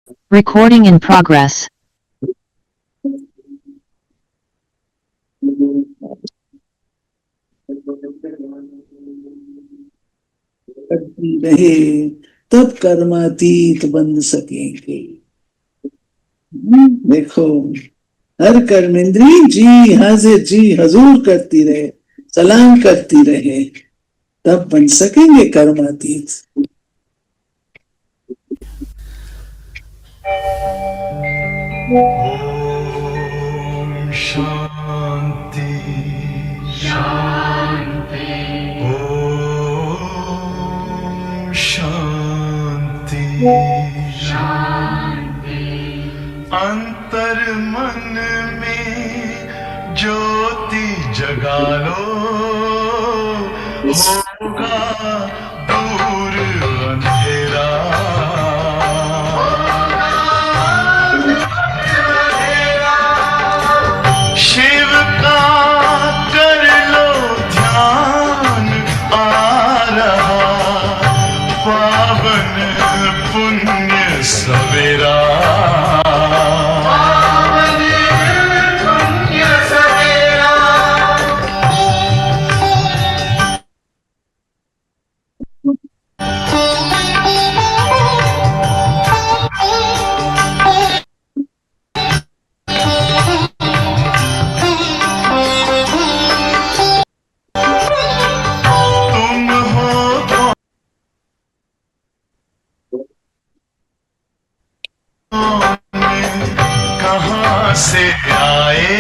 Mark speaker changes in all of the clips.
Speaker 1: Recording in progress.
Speaker 2: करती रहे तब कर्मातीत बन सकेंगे। देखो, हर कर्मेंद्री जी हाजिर जी हजूर करती रहे, सलाम करती रहे, तब बन सकेंगे कर्मातीत।
Speaker 3: ओम शांति शांति। ओम शांति शांति। अंतर मन में ज्योति जगा लो, होगा दूर अंधेरा। शिव का कर लो ध्यान, आ रहा पावन पुण्य सवेरा। तुम हो कहाँ से आए,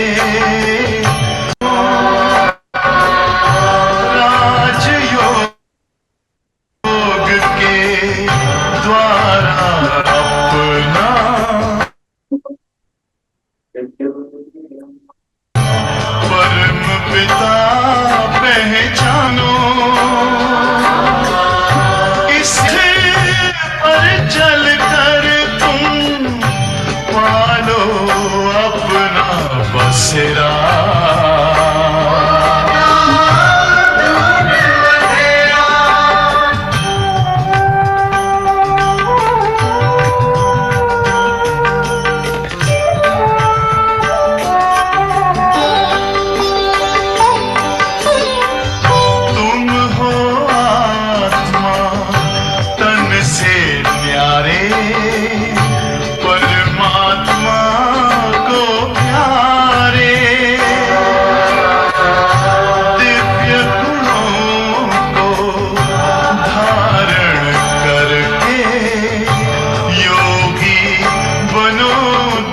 Speaker 3: राजयोग के द्वारा अपना परम पिता पहचानो। इसके पर चल कर तुम पालो अपना बसेरा। तुम हो आत्मा तन से न्यारे, परमात्मा को प्यारे। दिव्य गुणों को धारण करके योगी बनो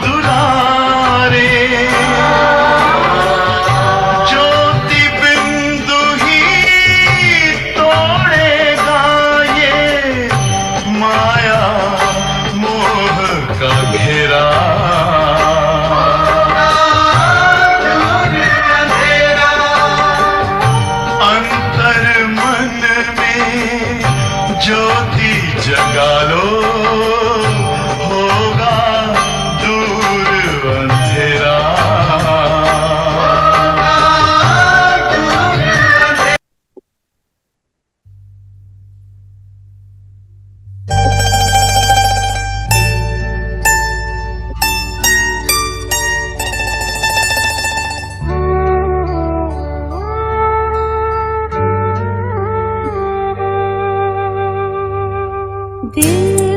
Speaker 3: दुलारे। ज्योति बिंदु ही तोड़ेगा ये माया मोह का घेरा। अंतर मन में ज्योति जगा लो, होगा दूर अंधेरा।
Speaker 4: दिल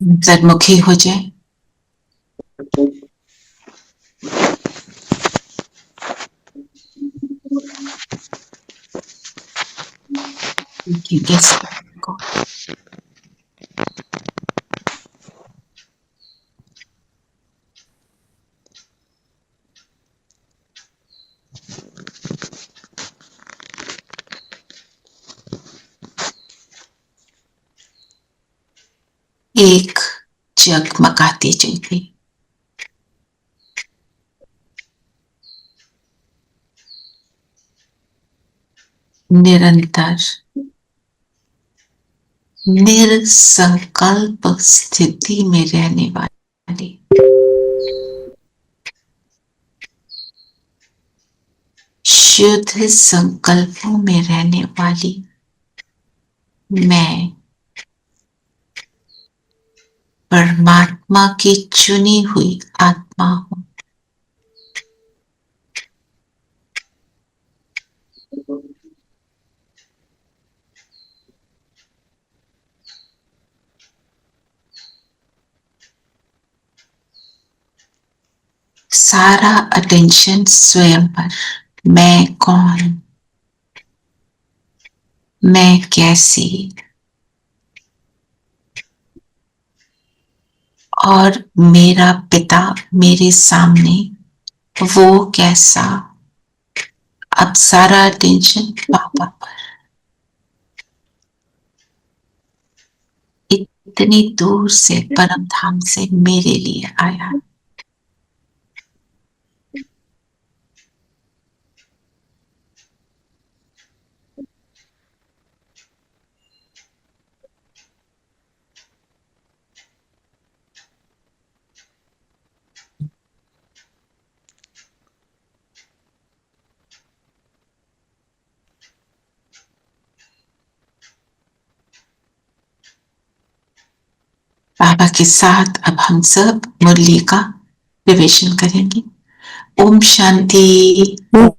Speaker 4: अंतर्मुखी हो जाए। गेस को एक जगमगाती ज्योति, निरंतर निरसंकल्प स्थिति में रहने वाली, शुद्ध संकल्पों में रहने वाली मैं परमात्मा की चुनी हुई आत्मा हूं। सारा अटेंशन स्वयं पर। मैं कौन, मैं कैसी, और मेरा पिता मेरे सामने वो कैसा। अब सारा अटेंशन पापा पर। इतनी दूर से परम धाम से मेरे लिए आया। बाबा के साथ अब हम सब मुरली का रिविजन करेंगे। ओम शांति।
Speaker 5: ओम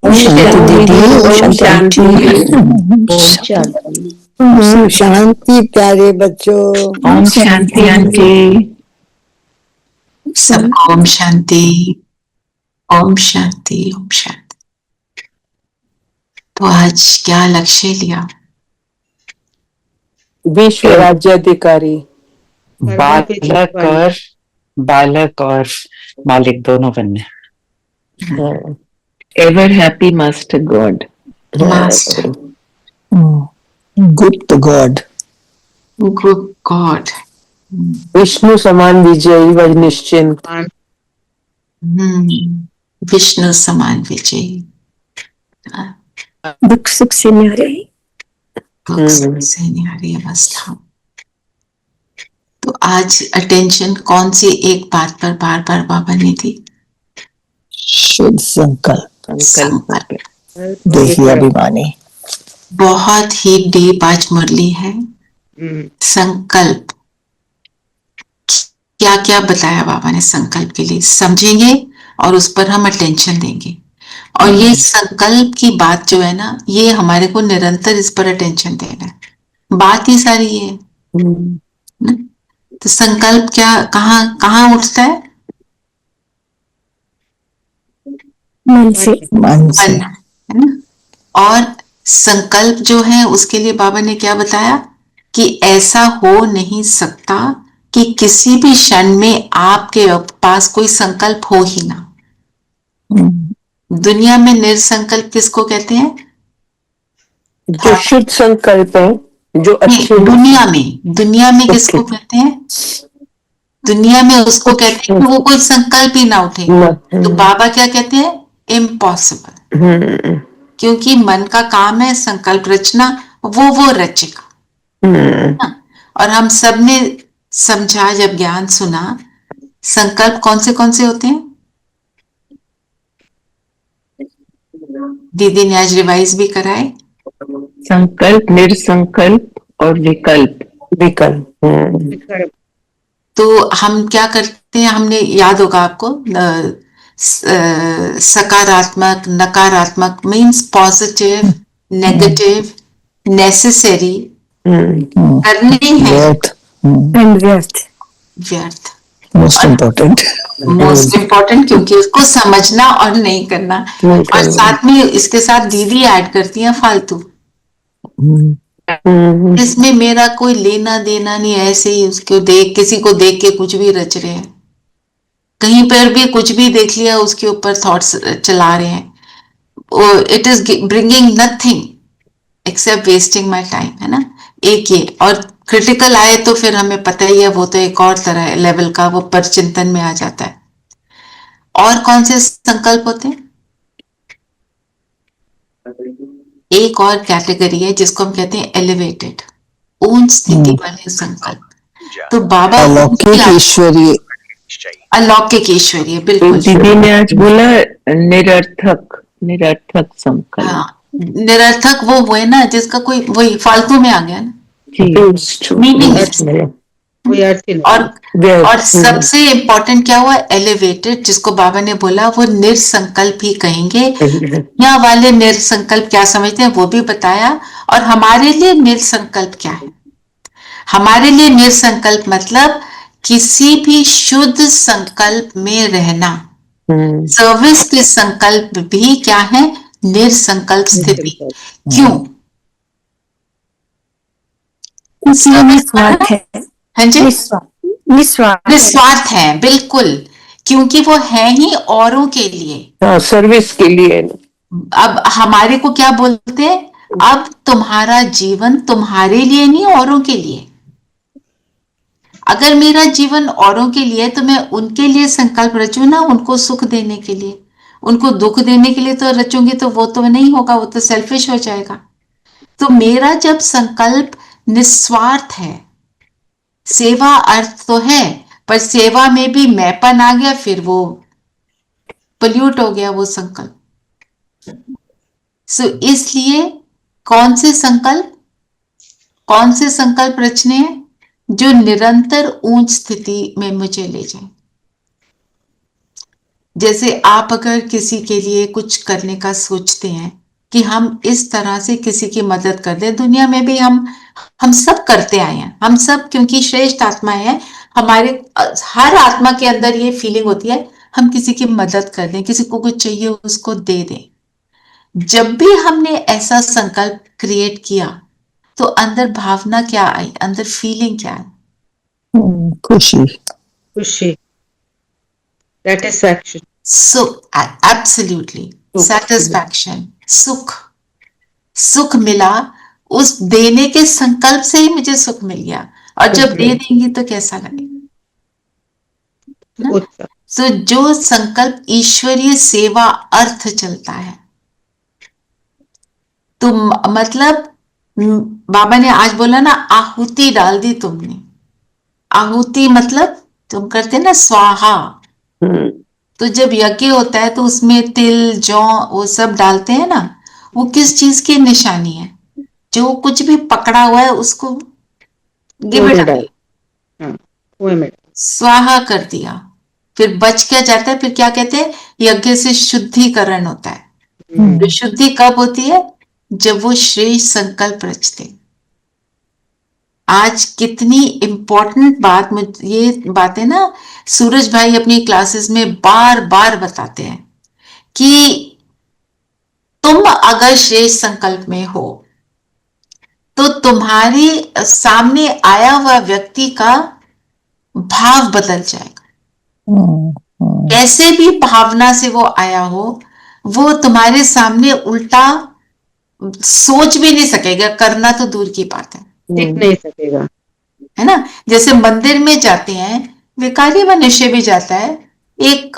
Speaker 5: शांति प्यारे बच्चों।
Speaker 1: Om Shanti Aunty.
Speaker 4: सबको ओम शांति, ओम शांति, ओम शांति। तो आज क्या लक्ष्य लिया?
Speaker 6: विश्व राज्याधिकारी, बालक और मालिक दोनों बनने।
Speaker 1: Ever happy Master God.
Speaker 4: Master,
Speaker 5: गुप्त गॉड,
Speaker 4: ग्रुप गॉड,
Speaker 6: विष्णु समान विजयी व निश्चिंत,
Speaker 4: विष्णु समान विजयी,
Speaker 5: दुख सुख से न्यारे।
Speaker 4: दुख से न्यारी अवस्था। तो आज अटेंशन कौन सी एक बात पर बार बार बाबा ने दी?
Speaker 5: शुद्ध संकल्प,
Speaker 4: संकल्प।
Speaker 5: देखिए अभिमानी।
Speaker 4: बहुत ही डीप आज मुरली है। संकल्प क्या क्या बताया बाबा ने संकल्प के लिए, समझेंगे और उस पर हम अटेंशन देंगे। और ये संकल्प की बात जो है ना, ये हमारे को निरंतर इस पर अटेंशन देना है। बात ही सारी ये है ना? तो संकल्प क्या, कहाँ उठता है?
Speaker 5: मन से, मन से,
Speaker 4: मन, है ना? और संकल्प जो है उसके लिए बाबा ने क्या बताया कि ऐसा हो नहीं सकता कि किसी भी क्षण में आपके पास कोई संकल्प हो ही ना। दुनिया में निरसंकल्प किसको कहते हैं?
Speaker 6: जो शुद्ध संकल्प है, जो अच्छे।
Speaker 4: दुनिया में किसको कहते हैं? दुनिया में उसको कहते हैं कि वो कोई संकल्प ही ना उठे। तो बाबा क्या कहते हैं? इम्पॉसिबल। क्योंकि मन का काम है संकल्प रचना, वो रचेगा। और हम सब ने समझा, जब ज्ञान सुना, संकल्प कौन से होते हैं? दीदी ने आज रिवाइज भी कराए।
Speaker 1: संकल्प, निरसंकल्प और
Speaker 6: विकल्प।
Speaker 4: तो हम क्या करते हैं, हमने याद होगा आपको, सकारात्मक, नकारात्मक मीन्स पॉजिटिव, नेगेटिव, नेसेसरी, करने हैं, व्यर्थ।
Speaker 5: Most important.
Speaker 4: मोस्ट इम्पोर्टेंट, क्योंकि उसको समझना और नहीं करना।
Speaker 6: नहीं
Speaker 4: और
Speaker 6: करना।
Speaker 4: साथ में इसके साथ दीदी ऐड करती हैं फालतू, इसमें मेरा कोई लेना देना नहीं, ऐसे ही उसको देख, किसी को देख के कुछ भी रच रहे हैं, कहीं पर भी कुछ भी देख लिया उसके ऊपर थॉट्स चला रहे हैं। It is bringing nothing accept wasting my time, है ना। एक ये, और क्रिटिकल आए तो फिर हमें पता ही है वो तो एक और तरह लेवल का, वो पर चिंतन में आ जाता है। और कौन से संकल्प होते हैं? एक और कैटेगरी है जिसको हम कहते हैं एलिवेटेड, उच्च स्थिति वाले संकल्प। तो बाबा
Speaker 5: अलौकिक ईश्वरीय।
Speaker 4: अलौकिक ईश्वरीय, बिल्कुल।
Speaker 1: दीदी ने आज बोला निरर्थक, निरर्थक संकल्प।
Speaker 4: हाँ, निरर्थक वो हुए ना जिसका कोई, वही फालतू में आ गया ना, मीनिंगलेस।
Speaker 7: कोई अर्थ ही नहीं।
Speaker 4: और सबसे इम्पोर्टेंट क्या हुआ? एलिवेटेड, जिसको बाबा ने बोला वो निरसंकल्प ही कहेंगे। दुनिया वाले निरसंकल्प क्या समझते हैं वो भी बताया। और हमारे लिए निरसंकल्प क्या है? हमारे लिए निरसंकल्प मतलब किसी भी शुद्ध संकल्प में रहना। सर्विस के संकल्प भी क्या है? निरसंकल्प स्थिति। क्यों?
Speaker 5: इसलिए निस्वार्थ है।
Speaker 4: हाँ जी,
Speaker 5: निस्वार्थ
Speaker 4: निस्वार्थ है, बिल्कुल। क्योंकि वो है ही औरों के लिए,
Speaker 6: सर्विस के लिए।
Speaker 4: अब हमारे को क्या बोलते हैं? अब तुम्हारा जीवन तुम्हारे लिए नहीं, औरों के लिए। अगर मेरा जीवन औरों के लिए, तो मैं उनके लिए संकल्प रचूं ना, उनको सुख देने के लिए। उनको दुख देने के लिए तो रचूंगी तो वो तो नहीं होगा, वो तो सेल्फिश हो जाएगा। तो मेरा जब संकल्प निस्वार्थ है, सेवा अर्थ तो है, पर सेवा में भी मैंपन आ गया, फिर वो पोल्यूट हो गया वो संकल्प। सो इसलिए कौन से संकल्प रचने हैं? जो निरंतर ऊंच स्थिति में मुझे ले जाए। जैसे आप अगर किसी के लिए कुछ करने का सोचते हैं कि हम इस तरह से किसी की मदद कर दें, दुनिया में भी हम सब करते आए हैं, हम सब, क्योंकि श्रेष्ठ आत्मा है, हमारे हर आत्मा के अंदर ये फीलिंग होती है हम किसी की मदद कर दें, किसी को कुछ चाहिए उसको दे दें। जब भी हमने ऐसा संकल्प क्रिएट किया तो अंदर भावना क्या आई, अंदर फीलिंग क्या आई?
Speaker 5: खुशी,
Speaker 7: सेटिस्फैक्शन,
Speaker 4: सुख, एब्सोल्युटली सेटिस्फैक्शन, सुख मिला। उस देने के संकल्प से ही मुझे सुख मिल गया। और जब दे देंगी तो कैसा लगेगा ना? तो जो संकल्प ईश्वरीय सेवा अर्थ चलता है, तो मतलब बाबा ने आज बोला ना, आहुति डाल दी तुमने। आहुति मतलब तुम करते ना स्वाहा, तो जब यज्ञ होता है तो उसमें तिल जौ वो सब डालते हैं ना, वो किस चीज की निशानी है? जो कुछ भी पकड़ा हुआ है उसको स्वाहा कर दिया। फिर बच क्या जाता है? फिर क्या कहते हैं? यज्ञ से शुद्धिकरण होता है। तो शुद्धि कब होती है? जब वो श्रेष्ठ संकल्प रचते। आज कितनी इंपॉर्टेंट बात, ये बातें ना सूरज भाई अपनी क्लासेस में बार बार बताते हैं कि तुम अगर श्रेष्ठ संकल्प में हो तो तुम्हारे सामने आया हुआ व्यक्ति का भाव बदल जाएगा। कैसे भी भावना से वो आया हो, वो तुम्हारे सामने उल्टा सोच भी नहीं सकेगा, करना तो दूर की बात है,
Speaker 7: दिख नहीं सकेगा,
Speaker 4: है ना। जैसे मंदिर में जाते हैं, भिखारी मनुष्य भी जाता है, एक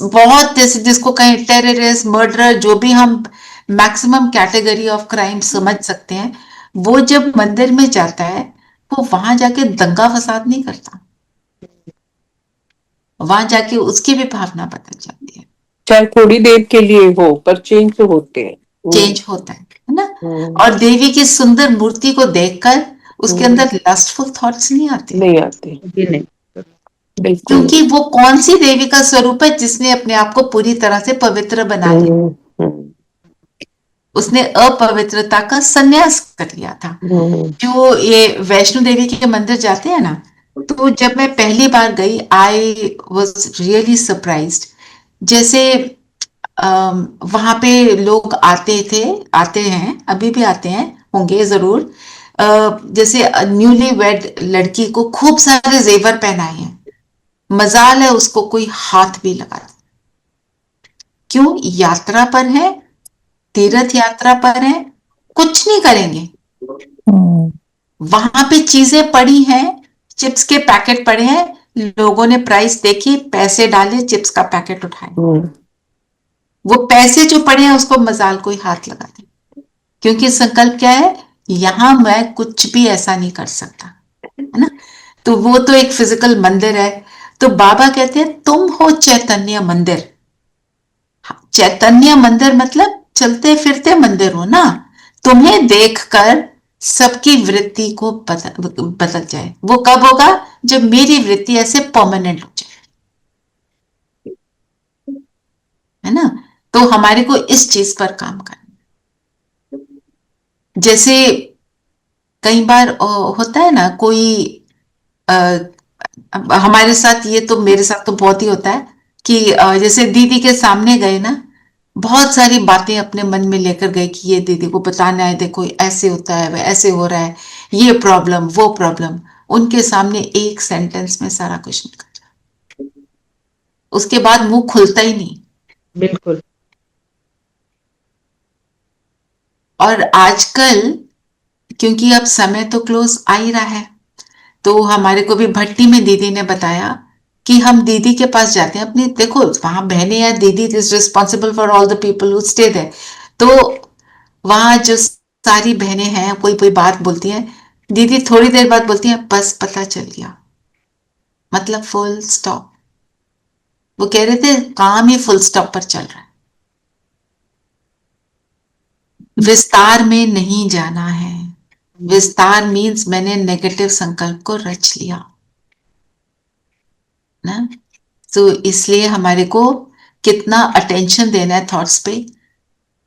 Speaker 4: बहुत जैसे जिसको कहें टेररिस्ट, मर्डरर, जो भी हम मैक्सिमम कैटेगरी ऑफ क्राइम समझ सकते हैं, वो जब मंदिर में जाता है वो वहां जाके दंगा फसाद नहीं करता, वहां जाके उसकी भी भावना बदल जाती है।
Speaker 6: चाहे थोड़ी देर के लिए हो, पर चेंज तो होते हैं,
Speaker 4: चेंज होता है ना। और देवी की सुंदर मूर्ति को देखकर उसके अंदर लस्टफुल थॉट्स नहीं आते,
Speaker 7: नहीं,
Speaker 4: क्योंकि वो कौन सी देवी का स्वरूप है जिसने अपने आप को पूरी तरह से पवित्र बना लिया। उसने अपवित्रता का संन्यास कर लिया था। जो ये वैष्णो देवी के मंदिर जाते हैं ना, तो जब मैं पहली बार गई, आई वॉज रियली सरप्राइज्ड। जैसे वहां पे लोग आते हैं, अभी भी आते हैं, होंगे जरूर। जैसे न्यूली वेड लड़की को खूब सारे जेवर पहनाए हैं, मजाल है उसको कोई हाथ भी लगा दे। क्यों? यात्रा पर है, तीर्थ यात्रा पर है, कुछ नहीं करेंगे। वहां पे चीजें पड़ी हैं, चिप्स के पैकेट पड़े हैं, लोगों ने प्राइस देखी, पैसे डाले, चिप्स का पैकेट उठाए। वो पैसे जो पड़े हैं उसको मजाल कोई हाथ लगा दे, क्योंकि संकल्प क्या है? यहां मैं कुछ भी ऐसा नहीं कर सकता, है ना। तो वो तो एक फिजिकल मंदिर है। तो बाबा कहते हैं तुम हो चैतन्य मंदिर। चैतन्य मंदिर मतलब चलते फिरते मंदिर हो ना। तुम्हें देखकर सबकी वृत्ति को बदल जाए। वो कब होगा? जब मेरी वृत्ति ऐसे परमानेंट हो जाए, है ना। तो हमारे को इस चीज पर काम करना। जैसे कई बार होता है ना, कोई हमारे साथ, ये तो मेरे साथ तो बहुत ही होता है कि जैसे दीदी के सामने गए ना, बहुत सारी बातें अपने मन में लेकर गए कि ये दीदी को बताना है, देखो ऐसे होता है, वह ऐसे हो रहा है, ये प्रॉब्लम वो प्रॉब्लम। उनके सामने एक सेंटेंस में सारा कुछ निकल जाए, उसके बाद मुंह खुलता ही नहीं।
Speaker 7: बिल्कुल।
Speaker 4: और आजकल क्योंकि अब समय तो क्लोज आ ही रहा है, तो हमारे को भी भट्टी में दीदी ने बताया कि हम दीदी के पास जाते हैं अपनी, देखो वहां बहनें या दीदी is responsible for all the people who stay there. तो वहां जो सारी बहनें हैं, कोई कोई बात बोलती हैं, दीदी थोड़ी देर बाद बोलती हैं बस पता चल गया, मतलब फुल स्टॉप। वो कह रहे थे काम ही फुल स्टॉप पर चल रहा है, विस्तार में नहीं जाना है। विस्तार मीन्स मैंने नेगेटिव संकल्प को रच लिया ना। तो इसलिए हमारे को कितना अटेंशन देना है थॉट्स पे।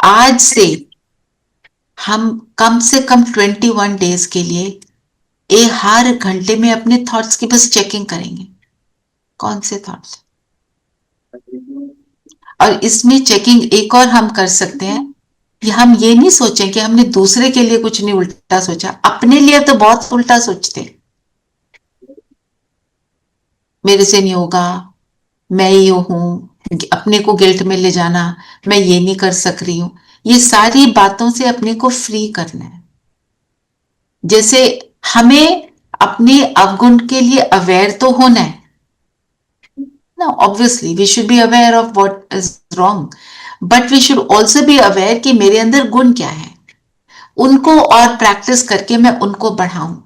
Speaker 4: आज से हम कम से कम 21 डेज के लिए हर घंटे में अपने थॉट्स की बस चेकिंग करेंगे, कौन से थॉट्स। और इसमें चेकिंग एक और हम कर सकते हैं कि हम ये नहीं सोचें कि हमने दूसरे के लिए कुछ नहीं उल्टा सोचा, अपने लिए तो बहुत उल्टा सोचते, मेरे से नहीं होगा, मैं ही हूं, अपने को गिल्ट में ले जाना, मैं ये नहीं कर सक रही हूं। ये सारी बातों से अपने को फ्री करना है। जैसे हमें अपने अवगुण के लिए अवेयर तो होना है ना, obviously we should be aware of what is wrong, but we should also be aware कि मेरे अंदर गुण क्या है, उनको और प्रैक्टिस करके मैं उनको बढ़ाऊं।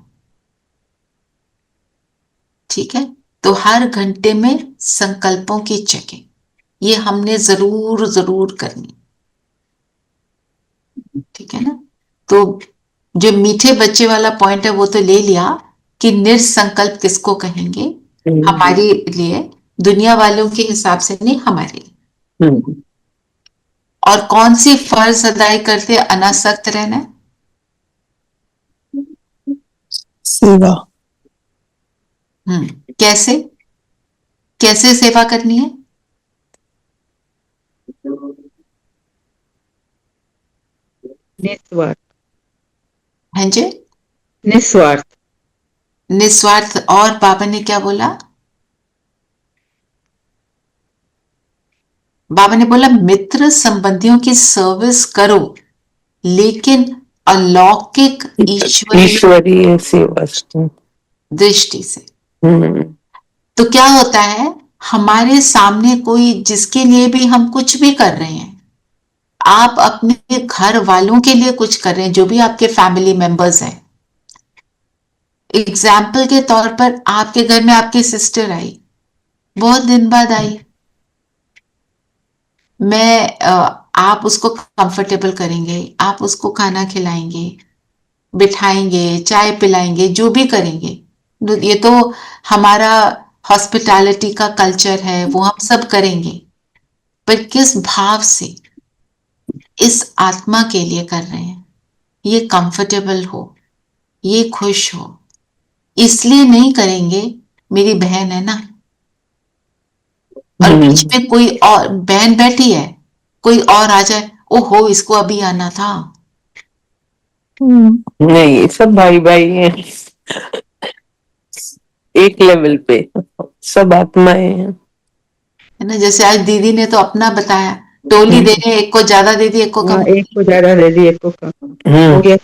Speaker 4: ठीक है, तो हर घंटे में संकल्पों की चेकिंग ये हमने जरूर जरूर करनी, ठीक है ना। तो जो मीठे बच्चे वाला पॉइंट है वो तो ले लिया कि निरसंकल्प किसको कहेंगे, हमारे लिए, दुनिया वालों के हिसाब से नहीं, हमारे लिए। और कौन सी फर्ज अदाई करते अनासक्त रहना है?
Speaker 5: सेवा।
Speaker 4: कैसे कैसे सेवा करनी है?
Speaker 7: निस्वार्थ।
Speaker 4: हाँ जी,
Speaker 7: निस्वार्थ।
Speaker 4: निस्वार्थ। और बाबा ने क्या बोला? बाबा ने बोला मित्र संबंधियों की सर्विस करो, लेकिन अलौकिक
Speaker 6: ईश्वरीय सेवा
Speaker 4: दृष्टि से। तो क्या होता है, हमारे सामने कोई, जिसके लिए भी हम कुछ भी कर रहे हैं, आप अपने घर वालों के लिए कुछ कर रहे हैं, जो भी आपके फैमिली मेंबर्स हैं। एग्जाम्पल के तौर पर आपके घर में आपकी सिस्टर आई, बहुत दिन बाद आई, आप उसको कंफर्टेबल करेंगे, आप उसको खाना खिलाएंगे, बिठाएंगे, चाय पिलाएंगे, जो भी करेंगे। ये तो हमारा हॉस्पिटैलिटी का कल्चर है, वो हम सब करेंगे। पर किस भाव से इस आत्मा के लिए कर रहे हैं, ये कंफर्टेबल हो, ये खुश हो, इसलिए नहीं करेंगे, मेरी बहन है ना, और बीच में कोई और बहन बैठी है, कोई और आ जाए, ओहो इसको अभी आना था।
Speaker 6: नहीं, सब भाई भाई हैं, एक लेवल पे सब आत्माएं हैं।
Speaker 4: है ना, जैसे आज दीदी ने तो अपना बताया, टोली दे रहे, एक को ज्यादा दे दी, एक को
Speaker 7: हाँ,
Speaker 4: कम।
Speaker 7: एक को ज्यादा दे दी, एक को कम हो गया,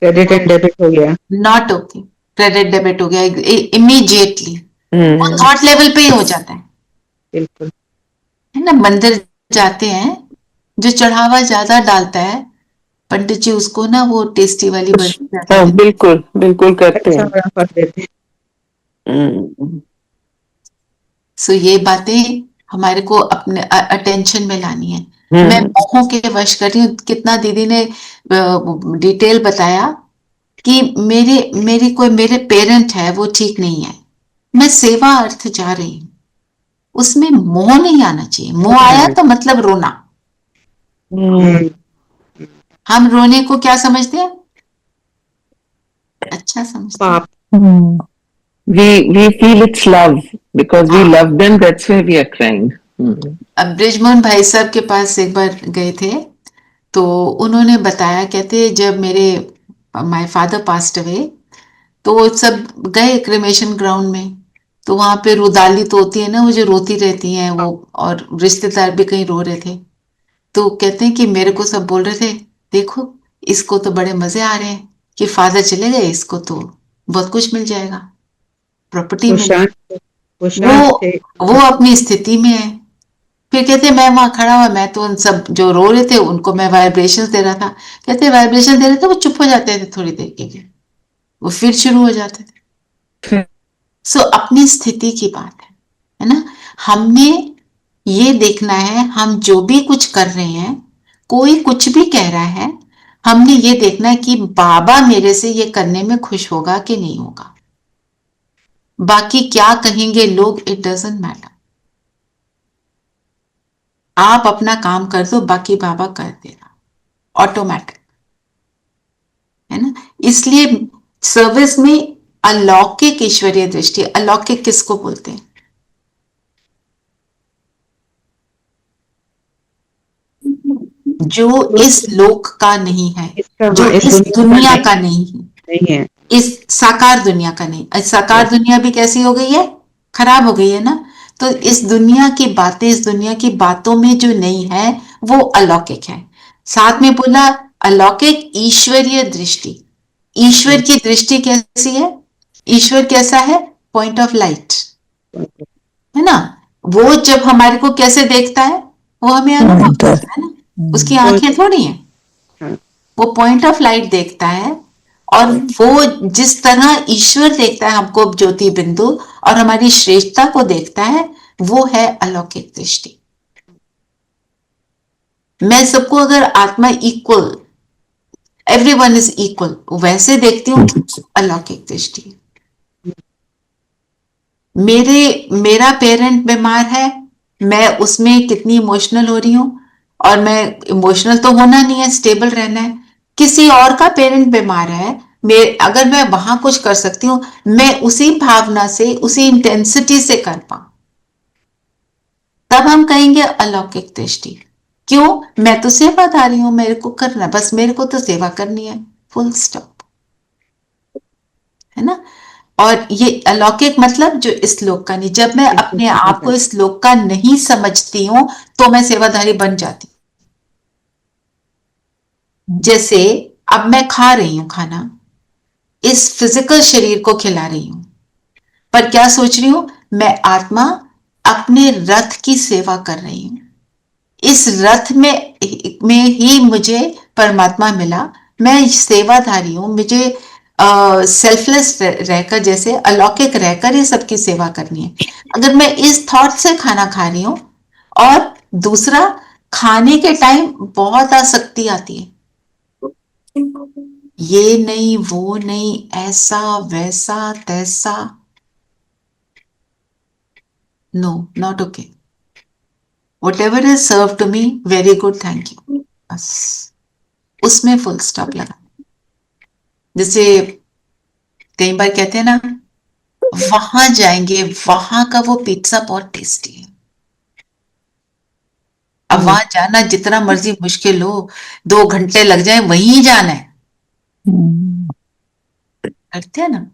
Speaker 7: क्रेडिट एंड डेबिट हो गया।
Speaker 4: नॉट ओके, क्रेडिट डेबिट हो गया इमीडिएटली, वो थॉट लेवल पे ही हो जाता है।
Speaker 7: बिल्कुल।
Speaker 4: है ना, मंदिर जाते हैं, जो चढ़ावा ज्यादा डालता है, पंडित जी उसको ना वो टेस्टी वाली बर्फी ज्यादा
Speaker 6: हाँ,
Speaker 4: देते
Speaker 6: बिल्कुल बिल्कुल करते
Speaker 7: अच्छा
Speaker 6: हैं।
Speaker 7: बड़ा फर्क देते हैं।
Speaker 6: हम्म,
Speaker 4: सो ये बातें हमारे को अपने अटेंशन में लानी है। मैं मोहों के वश कर रही हूँ, कितना दीदी ने डिटेल बताया कि मेरे पेरेंट है वो ठीक नहीं है, मैं सेवा अर्थ जा रही हूँ, उसमें मोह नहीं आना चाहिए। मोह आया तो मतलब रोना।
Speaker 7: हम्म,
Speaker 4: हम रोने को क्या समझते हैं? अच्छा समझते हैं।
Speaker 7: पाप।
Speaker 1: We feel it's love because we love them. That's why we are crying.
Speaker 4: अब ब्रिजमोहन भाई साहब के पास एक बार गए थे, तो उन्होंने बताया, कहते जब मेरे माय फादर पास्ट अवे, तो वो सब गए क्रिमेशन ग्राउंड में, तो वहां पे रुदाली तो होती है ना, वो जो रोती रहती हैं वो, और रिश्तेदार भी कहीं रो रहे थे। तो कहते हैं कि मेरे को सब बोल रहे थे, देखो इसको तो बड़े मजे आ रहे हैं कि फादर चले गए, इसको तो बहुत कुछ मिल जाएगा, प्रॉपर्टी
Speaker 7: वो
Speaker 4: मिल,
Speaker 7: शांत वो शांत थे।
Speaker 4: वो अपनी स्थिति में है। फिर कहते मैं वहां खड़ा हुआ, मैं तो उन सब जो रो रहे थे उनको मैं वाइब्रेशंस दे रहा था। कहते वाइब्रेशन दे रहे थे, वो चुप हो जाते थे थोड़ी देर के लिए, वो फिर शुरू हो जाते थे। सो अपनी स्थिति की बात है ना। हमने ये देखना है, हम जो भी कुछ कर रहे हैं, कोई कुछ भी कह रहा है, हमने ये देखना है कि बाबा मेरे से ये करने में खुश होगा कि नहीं होगा। बाकी क्या कहेंगे लोग, इट डजंट मैटर। आप अपना काम कर दो, बाकी बाबा कर देगा ऑटोमेटिक, है ना। इसलिए सर्विस में अलौकिक ईश्वरीय दृष्टि, अलौकिक किसको बोलते हैं? जो इस लोक का नहीं है, जो इस दुनिया का नहीं है,
Speaker 7: नहीं है।
Speaker 4: इस साकार दुनिया का नहीं। साकार दुनिया भी कैसी हो गई है? खराब हो गई है ना। तो इस दुनिया की बातें, इस दुनिया की बातों में जो नहीं है वो अलौकिक है। साथ में बोला अलौकिक ईश्वरीय दृष्टि। ईश्वर की दृष्टि कैसी है? ईश्वर कैसा है? पॉइंट ऑफ लाइट, है ना। वो जब हमारे को कैसे देखता है, वो हमें अनुभव करता है ना, उसकी आंखें थोड़ी हैं, वो पॉइंट ऑफ लाइट देखता है। और वो जिस तरह ईश्वर देखता है हमको ज्योति बिंदु, और हमारी श्रेष्ठता को देखता है, वो है अलौकिक दृष्टि। मैं सबको अगर आत्मा इक्वल, एवरीवन इज इक्वल, वैसे देखती हूँ, अलौकिक दृष्टि। मेरा पेरेंट बीमार है, मैं उसमें कितनी इमोशनल हो रही हूं, और मैं इमोशनल तो होना नहीं है, स्टेबल रहना है। किसी और का पेरेंट बीमार है, अगर मैं वहां कुछ कर सकती हूँ, मैं उसी भावना से, उसी इंटेंसिटी से कर पाऊं, तब हम कहेंगे अलौकिक दृष्टि। क्यों? मैं तो सेवादारी हूं, मेरे को करना, बस मेरे को तो सेवा करनी है, फुल स्टॉप, है ना। और ये अलौकिक मतलब जो इस लोक का नहीं। जब मैं अपने आप को इस लोक का नहीं समझती हूं, तो मैं सेवाधारी बन जाती हूं। जैसे अब मैं खा रही हूं खाना, इस फिजिकल शरीर को खिला रही हूं, पर क्या सोच रही हूं? मैं आत्मा अपने रथ की सेवा कर रही हूं। इस रथ में ही मुझे परमात्मा मिला, मैं सेवाधारी हूं, मुझे सेल्फलेस रहकर, जैसे अलौकिक रहकर ये सबकी सेवा करनी है। अगर मैं इस थॉट से खाना खा रही हूं, और दूसरा, खाने के टाइम बहुत आसक्ति आती है, ये नहीं वो नहीं, ऐसा वैसा तैसा, no, not okay. Whatever is served to me, very good, thank you, बस उसमें फुल स्टॉप लगा। जैसे कई बार कहते हैं ना, वहां जाएंगे, वहां का वो पिज्जा बहुत टेस्टी है। अब वहां जाना जितना मर्जी मुश्किल हो, 2 घंटे लग जाए, वहीं जाना है, करते हैं ना।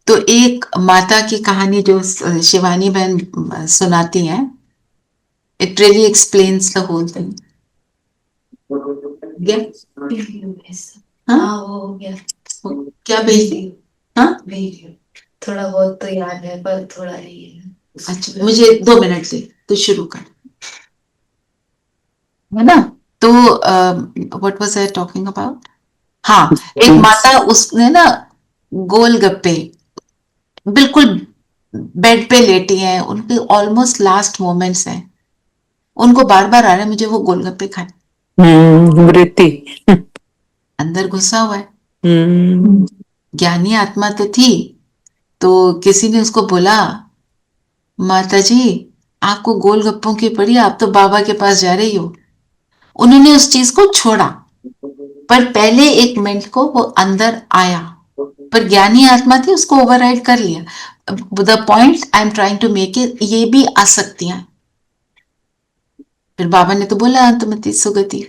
Speaker 4: तो एक माता की कहानी जो शिवानी बहन सुनाती हैं, it really explains the whole thing. हाँ, वो हो गया। क्या भेज दी? हाँ, थोड़ा बहुत तो याद है पर थोड़ा नहीं है। अच्छा, मुझे 2 मिनट दे, तो शुरू कर, है ना। तो what was I talking about? हाँ, एक माता, उसने ना गोलगप्पे, बिल्कुल बेड पे लेटी हैं, उनके ऑलमोस्ट लास्ट मोमेंट्स हैं, उनको बार बार आ रहा है मुझे वो गोलगप्पे खाए।
Speaker 6: वृत्ति।
Speaker 4: अंदर घुसा हुआ है। ज्ञानी आत्मा तो थी, तो किसी ने उसको बोला, माता जी आपको गोलगप्पों की पड़ी, आप तो बाबा के पास जा रही हो। उन्होंने उस चीज को छोड़ा, पर पहले एक मिनट को वो अंदर आया, पर ज्ञानी आत्मा थी, उसको ओवरराइड कर लिया। The point I am trying to make it, ये भी आसक्तियां। फिर बाबा ने तो बोला अंतमति सुगति।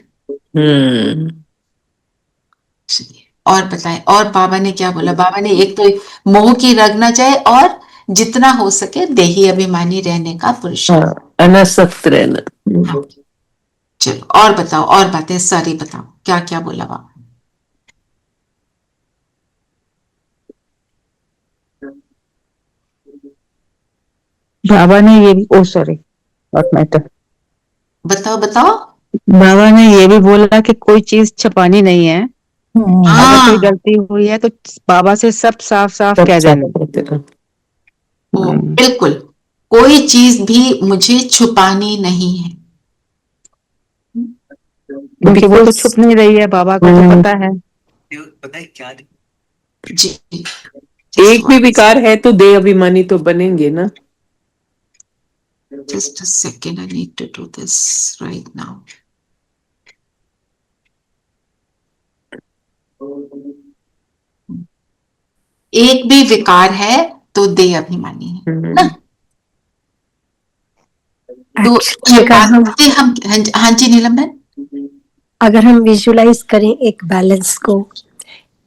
Speaker 4: चलिए और बताएं, और बाबा ने क्या बोला? बाबा ने एक तो मोह की रग न जाए, और जितना हो सके देही अभिमानी रहने का पुरुषार्थ,
Speaker 6: अनासक्त रहना।
Speaker 4: हाँ। चलो और बताओ, और बातें सारी बताओ, क्या क्या बोला बाबा?
Speaker 7: बाबा ने ये भी, ओ सॉरी, नॉट मैटर।
Speaker 4: बताओ बताओ।
Speaker 7: बाबा ने ये भी बोला कि कोई चीज छुपानी नहीं है, अगर कोई
Speaker 4: हाँ,
Speaker 7: गलती हुई है तो बाबा से सब साफ साफ कह देना।
Speaker 4: बिल्कुल, कोई चीज भी मुझे छुपानी नहीं है।
Speaker 7: क्योंकि वो तो छुप नहीं रही है, बाबा को तो पता है।
Speaker 6: पता है क्या,
Speaker 4: जी,
Speaker 6: एक भी विकार है तो देह अभिमानी तो बनेंगे ना।
Speaker 4: just a second, I need to do this right now. एक भी विकार है तो देह अभिमानी है ना। तो ये बातें हम, हाँ जी नीलम बहन,
Speaker 5: अगर हम विजुलाइज करें एक बैलेंस को,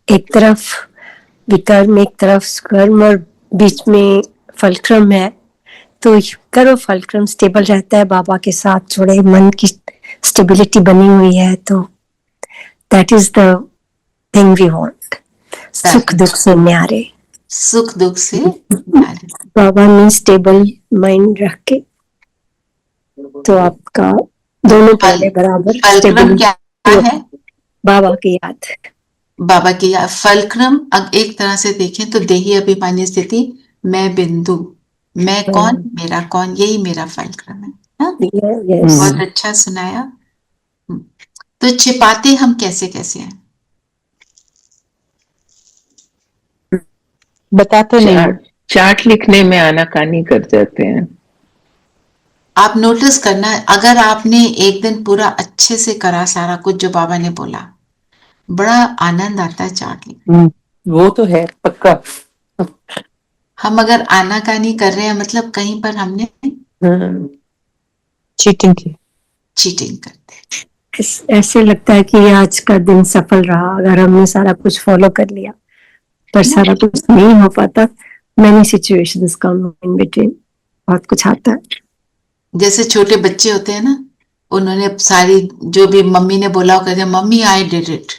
Speaker 5: एक तरफ विकर्म, एक तरफ स्कर्म, और बीच में फलक्रम है, तो कर्म फलक्रम स्टेबल रहता है, बाबा के साथ जुड़े मन की स्टेबिलिटी बनी हुई है, तो that is the thing we want. सुख दुख से न्यारे,
Speaker 4: सुख दुख से न्यारे।
Speaker 5: बाबा ने स्टेबल माइंड रख के, तो आपका दोनों पहले बराबर
Speaker 4: फलक्रम क्या है?
Speaker 5: बाबा की याद,
Speaker 4: बाबा की याद। फलक्रम एक तरह से देखें तो देही अभिमानी स्थिति, मैं बिंदु, मैं कौन, मेरा कौन, यही मेरा फलक्रम है ना? बहुत अच्छा सुनाया। तो छिपाते हम कैसे कैसे हैं?
Speaker 7: बता तो नहीं,
Speaker 1: चार्ट लिखने में आनाकानी कर जाते हैं।
Speaker 4: आप नोटिस करना, अगर आपने एक दिन पूरा अच्छे से करा सारा कुछ जो बाबा ने बोला, बड़ा आनंद आता है चार्ट लिखने।
Speaker 6: वो तो है पक्का।
Speaker 4: हम अगर आनाकानी कर रहे हैं, मतलब कहीं पर हमने
Speaker 7: चीटिंग की,
Speaker 4: चीटिंग करते।
Speaker 5: ऐसे लगता है कि आज का दिन सफल रहा अगर हमने सारा कुछ फॉलो कर लिया, पर सारा कुछ नहीं हो पाता। Many situations come in between, बहुत कुछ आता है।
Speaker 4: जैसे छोटे बच्चे होते हैं ना, उन्होंने सारी जो भी मम्मी ने बोला, कहते हैं मम्मी आई डिड इट,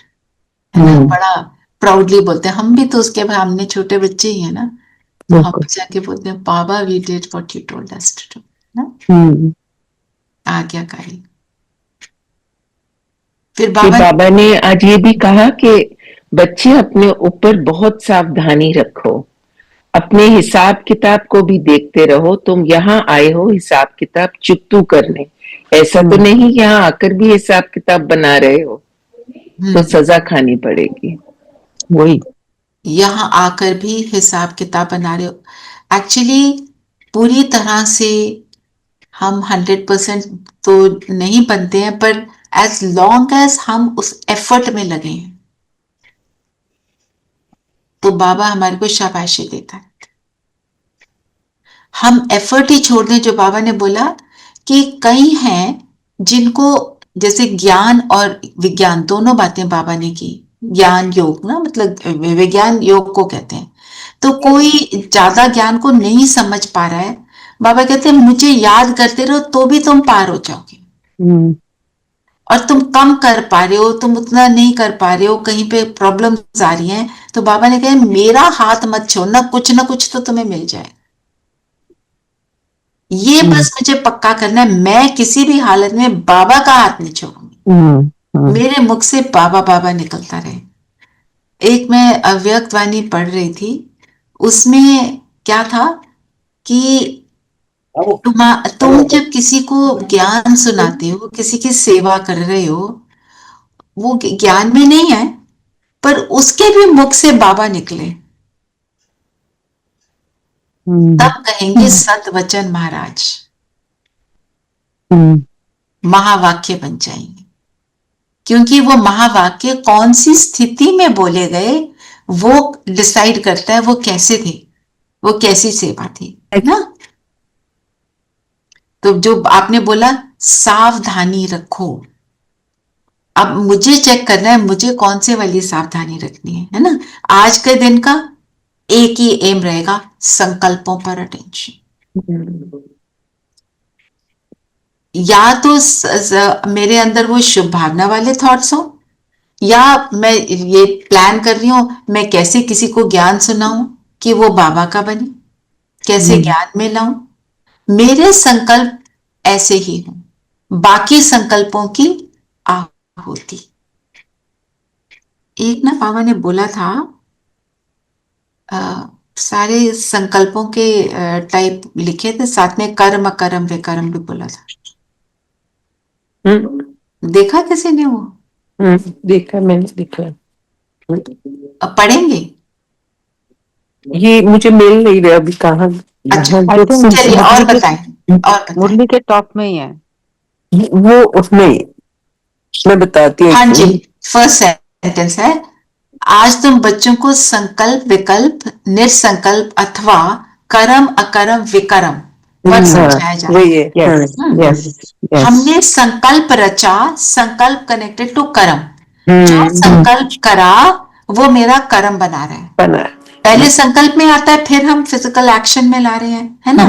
Speaker 4: है ना, बड़ा प्राउडली बोलते हैं। हम भी तो उसके बाद, हमने छोटे बच्चे ही है ना, तो हम जाके बोलते हैं Baba we did what you told us to do ना, आज्ञाकारी। फिर
Speaker 1: बाबा ने आज ये भी कहा कि बच्चे अपने ऊपर बहुत सावधानी रखो, अपने हिसाब किताब को भी देखते रहो। तुम यहाँ आए हो हिसाब किताब चुकतू करने, ऐसा तो नहीं यहाँ आकर भी हिसाब किताब बना रहे हो, तो सजा खानी पड़ेगी।
Speaker 6: वही,
Speaker 4: यहाँ आकर भी हिसाब किताब बना रहे हो। एक्चुअली पूरी तरह से हम 100% तो नहीं बनते हैं, पर एज लॉन्ग एज हम उस एफर्ट में लगे हैं, तो बाबा हमारे को शाबाशी देता है। हम एफर्ट ही छोड़ दें, जो बाबा ने बोला कि कई हैं जिनको, जैसे ज्ञान और विज्ञान दोनों बातें बाबा ने की, ज्ञान योग ना, मतलब विज्ञान योग को कहते हैं। तो कोई ज्यादा ज्ञान को नहीं समझ पा रहा है, बाबा कहते हैं मुझे याद करते रहो तो भी तुम पार हो जाओगे। और तुम कम कर पा रहे हो, तुम उतना नहीं कर पा रहे हो, कहीं पे प्रॉब्लम्स आ रही हैं, तो बाबा ने कहा मेरा हाथ मत छोड़ना, कुछ ना कुछ तो तुम्हें मिल जाए। ये बस मुझे पक्का करना है, मैं किसी भी हालत में बाबा का हाथ नहीं छोड़ूंगी। मेरे मुख से बाबा बाबा निकलता रहे। एक मैं अव्यक्त वाणी पढ़ रही थी, उसमें क्या था कि तुम जब किसी को ज्ञान सुनाते हो, किसी की सेवा कर रहे हो, वो ज्ञान में नहीं है, पर उसके भी मुख से बाबा निकले, तब कहेंगे सत वचन महाराज, महावाक्य बन जाएंगे। क्योंकि वो महावाक्य कौन सी स्थिति में बोले गए वो डिसाइड करता है, वो कैसे थे, वो कैसी सेवा थी, है ना। तो जो आपने बोला सावधानी रखो, अब मुझे चेक करना है मुझे कौन से वाली सावधानी रखनी है ना। आज के दिन का एक ही एम रहेगा, संकल्पों पर अटेंशन। या तो मेरे अंदर वो शुभ भावना वाले थॉट्स हो, या मैं ये प्लान कर रही हूं मैं कैसे किसी को ज्ञान सुनाऊं कि वो बाबा का बने, कैसे ज्ञान में लाऊं। मेरे संकल्प ऐसे ही हों, बाकी संकल्पों की आहुति। एक ना बाबा ने बोला था, सारे संकल्पों के टाइप लिखे थे, साथ में कर्म अकर्म विकर्म भी बोला था। देखा किसी ने वो?
Speaker 6: देखा, मैंने देखा।
Speaker 4: अब पढ़ेंगे?
Speaker 6: ये मुझे मिल नहीं रहा अभी कहाँ।
Speaker 4: अच्छा चलिए और बताएं।
Speaker 7: मुरली के टॉप में ही है
Speaker 6: वो, उसमें मैं बताती हूँ।
Speaker 4: हाँ जी, फर्स्ट सेंटेंस है, आज तुम बच्चों को संकल्प विकल्प निरसंकल्प अथवा कर्म अकर्म विकर्म वर्ड समझाया जा रहा है। हमने संकल्प रचा, संकल्प कनेक्टेड टू कर्म, जो संकल्प करा वो मेरा कर्म बना रहा है। पहले संकल्प में आता है, फिर हम फिजिकल एक्शन में ला रहे हैं, है ना।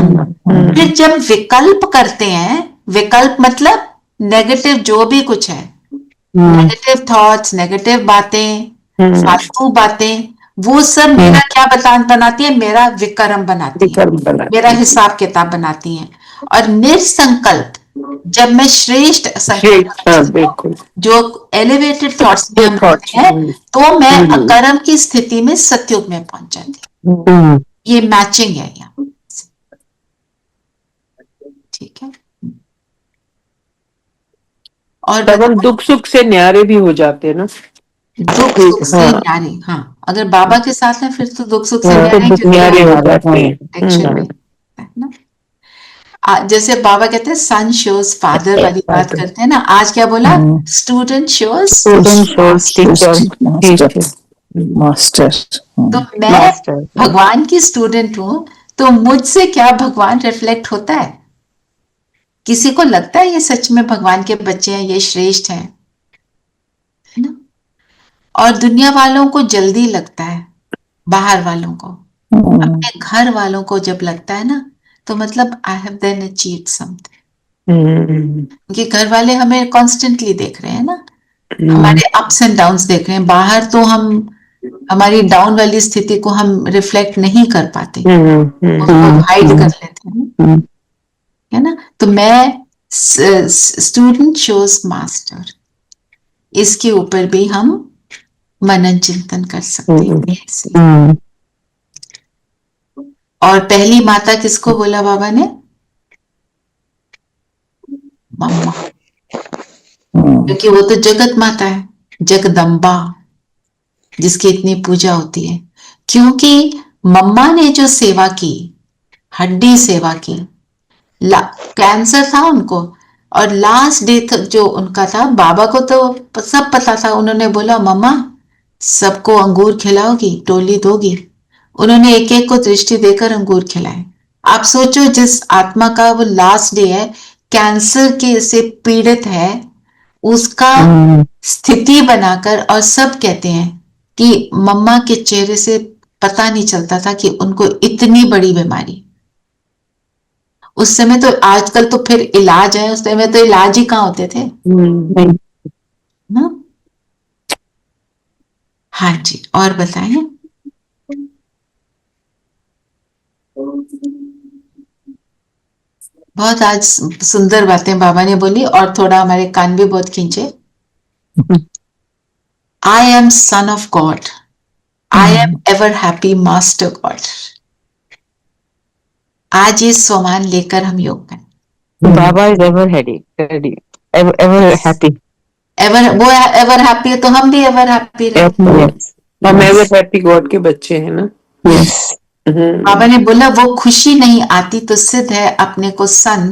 Speaker 4: फिर जब विकल्प करते हैं, विकल्प मतलब नेगेटिव जो भी कुछ है, नेगेटिव थॉट्स, नेगेटिव बातें, फालतू बातें, वो सब मेरा क्या बनाती है, मेरा विकर्म बनाती है, मेरा हिसाब किताब बनाती है। और निरसंकल्प जब मैं श्रेष्ठ संकल्प, जो एलिवेटेड थॉट्स में हम होते हैं, तो मैं अकर्म की स्थिति में सतयुग में पहुंच जाती हूँ। ये मैचिंग है यहाँ, ठीक है। और
Speaker 6: तब हम दुख सुख से न्यारे भी हो जाते हैं ना।
Speaker 4: दुख सुख से न्यारे, हाँ, अगर बाबा के साथ है फिर तो दुख सुख से
Speaker 6: न्यारे हो जाते हैं,
Speaker 4: टेंशन में, है ना। जैसे बाबा कहते हैं सन शोज फादर वाली बात करते हैं ना, आज क्या बोला, स्टूडेंट शोज
Speaker 2: मास्टर।
Speaker 4: तो मैं भगवान की स्टूडेंट हूं, तो मुझसे क्या भगवान रिफ्लेक्ट होता है। किसी को लगता है ये सच में भगवान के बच्चे हैं, ये श्रेष्ठ हैं, है ना। और दुनिया वालों को जल्दी लगता है, बाहर वालों को, अपने घर वालों को जब लगता है ना, तो मतलब I have then achieved something. क्योंकि घर वाले हमें कॉन्स्टेंटली देख रहे हैं ना, हमारे अप्स एंड डाउन्स देख रहे हैं। बाहर तो हम हमारी डाउन वाली स्थिति को हम रिफ्लेक्ट नहीं कर पाते, उसको हाइड कर लेते हैं, है ना। तो मैं स्टूडेंट शोज मास्टर, इसके ऊपर भी हम मनन चिंतन कर सकते हैं। और पहली माता किसको बोला बाबा ने, मम्मा, क्योंकि वो तो जगत माता है, जगदम्बा, जिसकी इतनी पूजा होती है। क्योंकि मम्मा ने जो सेवा की, हड्डी सेवा की, कैंसर था उनको, और लास्ट डे तक जो उनका था, बाबा को तो सब पता था। उन्होंने बोला मम्मा सबको अंगूर खिलाओगी, टोली दोगी। उन्होंने एक एक को दृष्टि देकर अंगूर खिलाए। आप सोचो, जिस आत्मा का वो लास्ट डे है, कैंसर के से पीड़ित है, उसका स्थिति बनाकर, और सब कहते हैं कि मम्मा के चेहरे से पता नहीं चलता था कि उनको इतनी बड़ी बीमारी। उस समय तो, आजकल तो फिर इलाज है, उस समय तो इलाज ही कहाँ होते थे ना। हाँ जी, और बताएं। बहुत आज सुंदर बातें बाबा ने बोली, और थोड़ा हमारे कान भी बहुत खींचे। I am son of God, I am ever happy master God. आज ये सोमान लेकर हम योग करें।
Speaker 7: Baba is ever ready, ever happy.
Speaker 4: Ever, वो एवर हैप्पी है तो हम भी एवर हैप्पी रहे।
Speaker 6: हम एवर हैप्पी गॉड के बच्चे हैं ना।
Speaker 7: यस,
Speaker 4: बाबा ने बोला वो खुशी नहीं आती तो सिद्ध है अपने को सन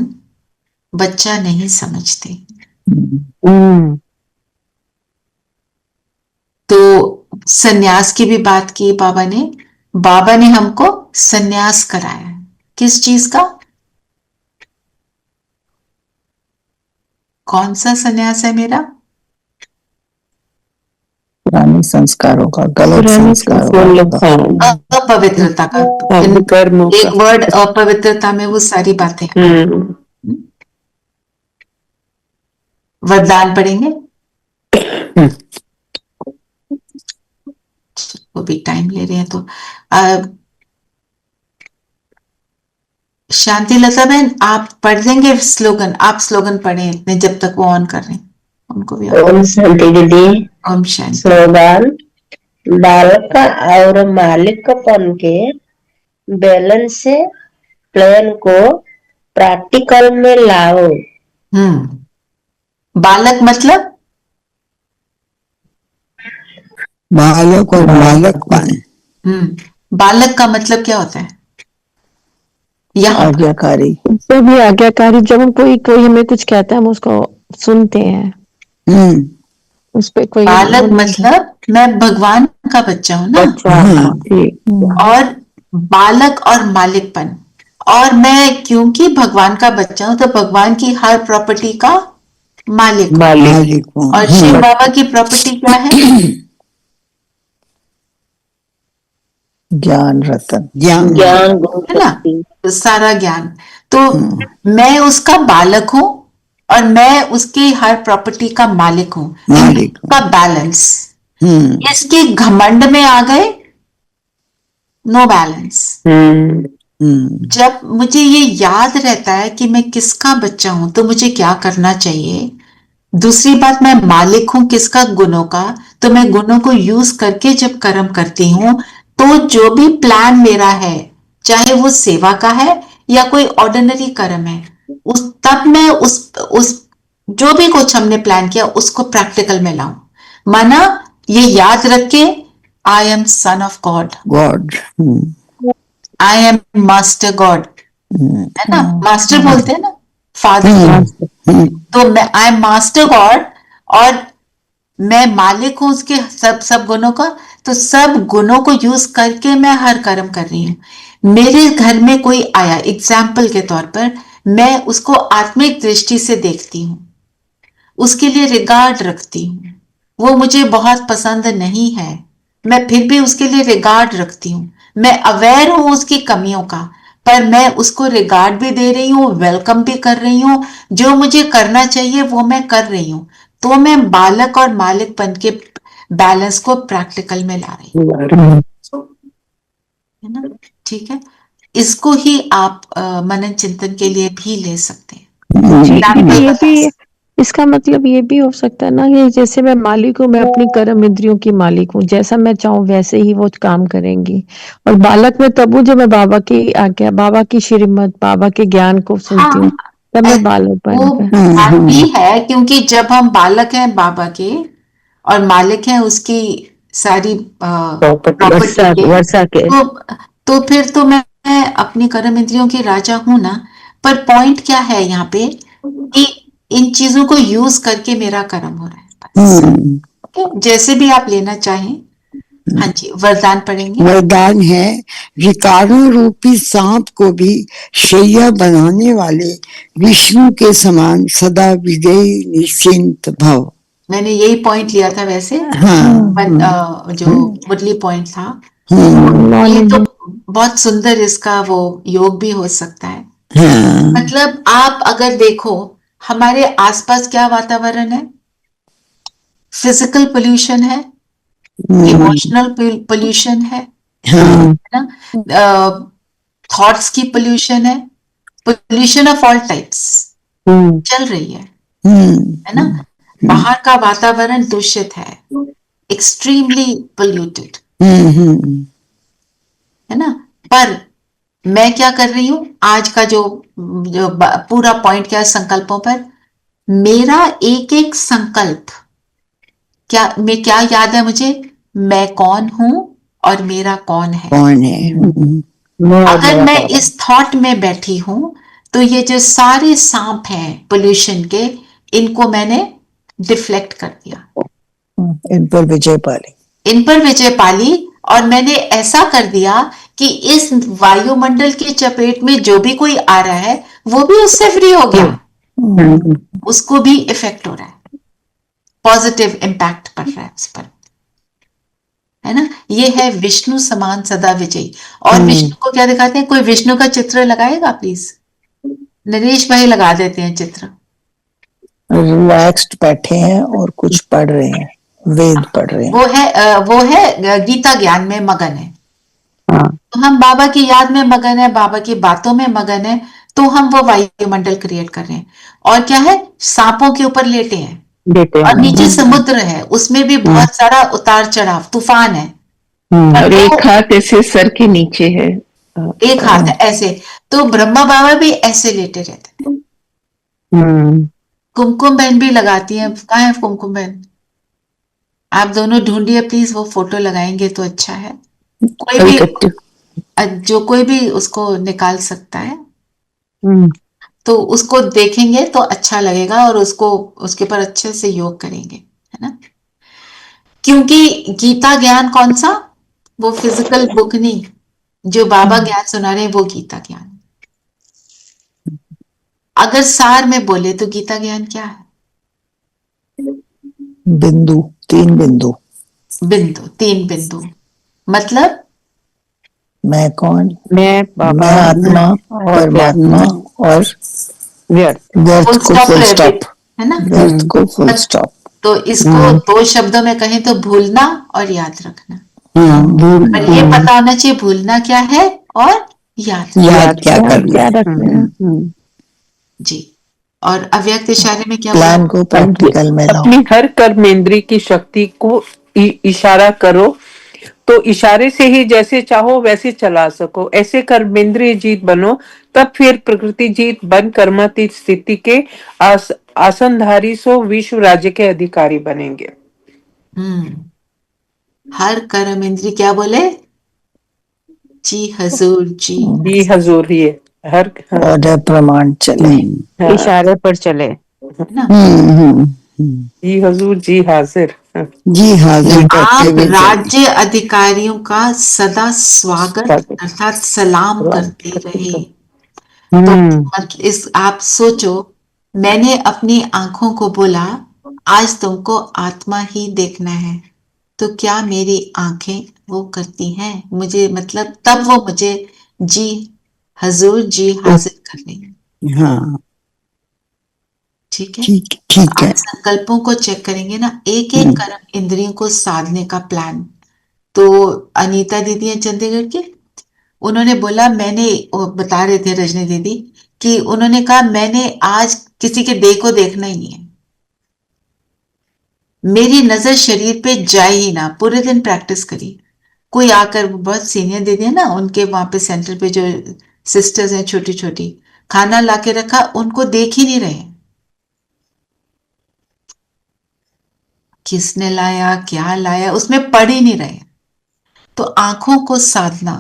Speaker 4: बच्चा नहीं समझते। तो सन्यास की भी बात की बाबा ने। बाबा ने हमको सन्यास कराया। किस चीज का? कौन सा सन्यास है मेरा?
Speaker 2: पुराने संस्कारों का, गलत संस्कारों का,
Speaker 4: अपवित्रता का। एक वर्ड अपवित्रता में वो सारी बातें। वरदान पढ़ेंगे, वो भी टाइम ले रहे हैं तो शांति लता बहन आप पढ़ देंगे स्लोगन। आप स्लोगन पढ़े इतने जब तक वो ऑन कर रहे हैं, उनको भी।
Speaker 8: ओम शांति दीदी।
Speaker 4: ओम शांति।
Speaker 8: स्लोगन: बालक और मालिकपन के बैलेंस से प्लान को प्रैक्टिकल में लाओ।
Speaker 4: बालक मतलब
Speaker 2: बालक और मालकपन।
Speaker 4: बालक का मतलब क्या होता है?
Speaker 2: आज्ञाकारी।
Speaker 6: भी आज्ञाकारी। जब हम कोई हमें कुछ कहता है हम उसको सुनते हैं। उस पे कोई
Speaker 4: बालक मतलब मैं भगवान का बच्चा हूं ना। और बालक और मालिकपन, और मैं क्योंकि भगवान का बच्चा हूं तो भगवान की हर प्रॉपर्टी का मालिक। और शिव बाबा की प्रॉपर्टी क्या है?
Speaker 2: ज्ञान रतन,
Speaker 8: ज्ञान
Speaker 4: है ना, तो सारा ज्ञान। तो मैं उसका बालक हूं और मैं उसकी हर प्रॉपर्टी का मालिक हूं। का बैलेंस। इसके घमंड में आ गए, नो बैलेंस। जब मुझे ये याद रहता है कि मैं किसका बच्चा हूं तो मुझे क्या करना चाहिए। दूसरी बात, मैं मालिक हूं किसका? गुणों का। तो मैं गुणों को यूज करके जब कर्म करती हूं तो जो भी प्लान मेरा है, चाहे वो सेवा का है या कोई ऑर्डिनरी कर्म है, तब मैं उस जो भी कुछ हमने प्लान किया उसको प्रैक्टिकल में लाऊं। माना ये याद रख के, आई am son of God, I M master God, है ना। मास्टर बोलते हैं ना, फादर। तो मैं आई एम मास्टर गॉड और मैं मालिक हूं उसके सब गुणों का। तो सब गुणों को यूज करके मैं हर कर्म कर रही हूं। मेरे घर में कोई आया, एग्जाम्पल के तौर पर, मैं उसको आत्मिक दृष्टि से देखती हूं, उसके लिए रिगार्ड रखती हूं। वो मुझे बहुत पसंद नहीं है, मैं फिर भी उसके लिए रिगार्ड रखती हूं। मैं अवेयर हूं उसकी कमियों का, पर मैं उसको रिगार्ड भी दे रही हूं, वेलकम भी कर रही हूं। जो मुझे करना चाहिए वो मैं कर रही हूं। तो मैं बालक और मालिकपन के बैलेंस को प्रैक्टिकल में ला रही हूं, है ना। ठीक है, इसको ही आप मनन चिंतन के लिए भी ले सकते हैं।
Speaker 6: ये भी, इसका मतलब ये भी हो सकता है ना कि जैसे मैं मालिक हूँ, मैं अपनी कर्म इंद्रियों की मालिक हूँ, जैसा मैं चाहूँ वैसे ही वो काम करेंगी। और बालक में तब हूँ जब मैं बाबा की आज्ञा, बाबा की श्रीमत, बाबा के ज्ञान को सुनती हूँ, तब मैं बालक
Speaker 4: वो बात भी है, क्योंकि जब हम बालक हैं बाबा के और मालिक हैं उसकी सारी
Speaker 6: वर्षा के,
Speaker 4: तो फिर तो मैं अपनी कर्म इंद्रियों की राजा हूं ना। पर पॉइंट क्या है यहाँ पे कि इन चीजों को यूज करके मेरा कर्म हो रहा है। जैसे भी आप लेना चाहें, हाँ जी, वरदान पढ़ेंगे।
Speaker 9: वरदान है, विकारों रूपी सांप को भी शैया बनाने वाले विष्णु के समान सदा विजयी निश्चिंत भव।
Speaker 4: मैंने यही पॉइंट लिया था वैसे।
Speaker 9: हाँ,
Speaker 4: जो मुरली पॉइंट था,
Speaker 9: हाँ,
Speaker 4: ये तो बहुत सुंदर इसका वो योग भी हो सकता है।
Speaker 9: हाँ,
Speaker 4: मतलब आप अगर देखो हमारे आसपास क्या वातावरण है, फिजिकल पोल्यूशन है, इमोशनल पोल्यूशन है
Speaker 9: हाँ,
Speaker 4: ना, थॉट्स की पोल्यूशन है, पोल्यूशन ऑफ ऑल टाइप्स चल रही है ना। बाहर का वातावरण दूषित है, एक्सट्रीमली पोल्यूटेड है ना। पर मैं क्या कर रही हूं, आज का जो पूरा पॉइंट क्या है, संकल्पों पर मेरा एक एक संकल्प क्या मैं क्या याद है मुझे, मैं कौन हूं और मेरा कौन है। अगर मैं इस थॉट में बैठी हूं तो ये जो सारे सांप हैं पोल्यूशन के, इनको मैंने डिफ्लेक्ट कर दिया,
Speaker 9: इन पर विजय पाली,
Speaker 4: इन पर विजय पाली। और मैंने ऐसा कर दिया कि इस वायुमंडल की चपेट में जो भी कोई आ रहा है वो भी उससे फ्री हो गया, उसको भी इफेक्ट हो रहा है, पॉजिटिव इम्पैक्ट पड़ रहा है उस पर, है ना। ये है विष्णु समान सदा विजयी। और विष्णु को क्या दिखाते हैं, कोई विष्णु का चित्र लगाएगा प्लीज, नरेश भाई लगा देते हैं चित्र।
Speaker 9: रिलैक्स्ड बैठे हैं और कुछ पढ़ रहे हैं, वेद पढ़ रहे हैं।
Speaker 4: वो है गीता ज्ञान में मगन है। तो हम बाबा की याद में मगन है, बाबा की बातों में मगन है, तो हम वो वायुमंडल क्रिएट कर रहे हैं। और क्या है, सांपों के ऊपर लेटे हैं और नीचे समुद्र है, उसमें भी बहुत सारा उतार चढ़ाव तूफान है।
Speaker 1: और एक हाथ ऐसे सर के नीचे है,
Speaker 4: एक हाथ है ऐसे, तो ब्रह्मा बाबा भी ऐसे लेटे रहते हैं। कुमकुम बहन भी लगाती है, कहाँ है कुमकुम बहन, आप दोनों ढूंढिए प्लीज, वो फोटो लगाएंगे तो अच्छा है। कोई भी जो कोई भी उसको निकाल सकता है तो उसको देखेंगे तो अच्छा लगेगा और उसको उसके ऊपर अच्छे से योग करेंगे, है ना। क्योंकि गीता ज्ञान कौन सा, वो फिजिकल बुक नहीं, जो बाबा ज्ञान सुना रहे हैं वो गीता ज्ञान। अगर सार में बोले तो गीता ज्ञान क्या है,
Speaker 9: बिंदु, तीन बिंदु,
Speaker 4: तीन बिंदु। मतलब
Speaker 9: मैं कौन, मैं आत्मा और परमात्मा और व्यर्थ को फुल स्टॉप,
Speaker 4: है ना,
Speaker 9: व्यर्थ को फुल स्टॉप।
Speaker 4: तो इसको दो शब्दों में कहें तो भूलना और याद रखना। और ये पता होना चाहिए भूलना क्या है और याद
Speaker 9: क्या करना
Speaker 4: जी। और अव्यक्त इशारे में क्या
Speaker 9: प्लान को प्रैक्टिकल में लाओ।
Speaker 10: अपनी हर कर्मेंद्री की शक्ति को इशारा करो, तो इशारे से ही जैसे चाहो वैसे चला सको। ऐसे कर्मेंद्रिय जीत बनो, तब फिर प्रकृति जीत बन कर्मातीत स्थिति के आसनधारी सो विश्व राज्य के अधिकारी बनेंगे।
Speaker 4: हर कर्मेंद्री क्या बोले, जी हजूर जी
Speaker 10: हजूर, ये हर
Speaker 9: ऑर्डर प्रमाण चले,
Speaker 7: इशारे पर चले
Speaker 4: ना।
Speaker 10: जी हजूर जी हाजिर,
Speaker 9: जी हाजिर।
Speaker 4: आप राज्य अधिकारियों का सदा स्वागत अर्थात सलाम करते रहे। तो मतलब आप सोचो, मैंने अपनी आंखों को बोला आज तुमको आत्मा ही देखना है, तो क्या मेरी आंखें वो करती हैं मुझे, मतलब तब वो मुझे जी हजूर जी हाजिर कर रही।
Speaker 9: हाँ
Speaker 4: ठीक है,
Speaker 9: ठीक है।
Speaker 4: संकल्पों को चेक करेंगे ना, एक एक कर्म इंद्रियों को साधने का प्लान। तो अनीता दीदी है चंडीगढ़ की, उन्होंने बोला, मैंने बता रहे थे रजनी दीदी कि उन्होंने कहा मैंने आज किसी के देह को देखना ही नहीं है, मेरी नजर शरीर पे जाए ही ना। पूरे दिन प्रैक्टिस करी, कोई आकर, बहुत सीनियर दीदी है ना, उनके वहां पे सेंटर पे जो सिस्टर्स हैं छोटी छोटी, खाना लाके रखा, उनको देख ही नहीं रहे किसने लाया क्या लाया, उसमें पढ़ ही नहीं रहे। तो आंखों को साधना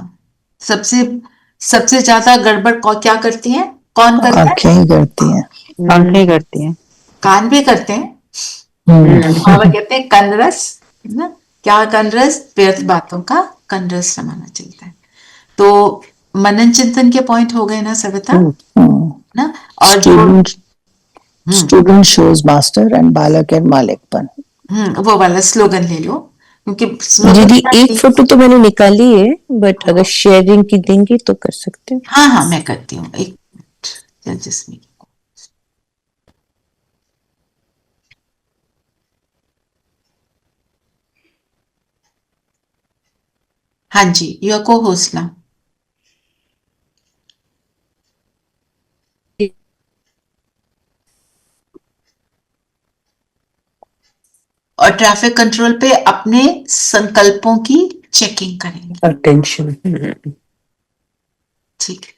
Speaker 4: सबसे ज्यादा गड़बड़ क्या करती है, कौन करता है,
Speaker 9: आंखें ही करती हैं,
Speaker 7: आंखें करती हैं,
Speaker 4: कान भी करते हैं। बाबा कहते हैं कनरस, ना, क्या कंरस? व्यर्थ बातों का कंरस समाना चलता है। तो मनन चिंतन के पॉइंट हो गए ना सविता, ना? और जो
Speaker 11: स्टूडेंट शोज मास्टर एंड बालक एंड मालिकपन।
Speaker 4: वो वाला स्लोगन ले लो, क्योंकि
Speaker 12: दीदी एक फोटो तो मैंने निकाली है, बट अगर शेयरिंग की देंगी तो कर सकते हैं।
Speaker 4: हाँ हाँ मैं करती हूँ, एक मिनट जिसमें हाँ जी, योर को होस्ट ना। और ट्रैफिक कंट्रोल पे अपने संकल्पों की चेकिंग करेंगे।
Speaker 10: अटेंशन।
Speaker 4: ठीक है।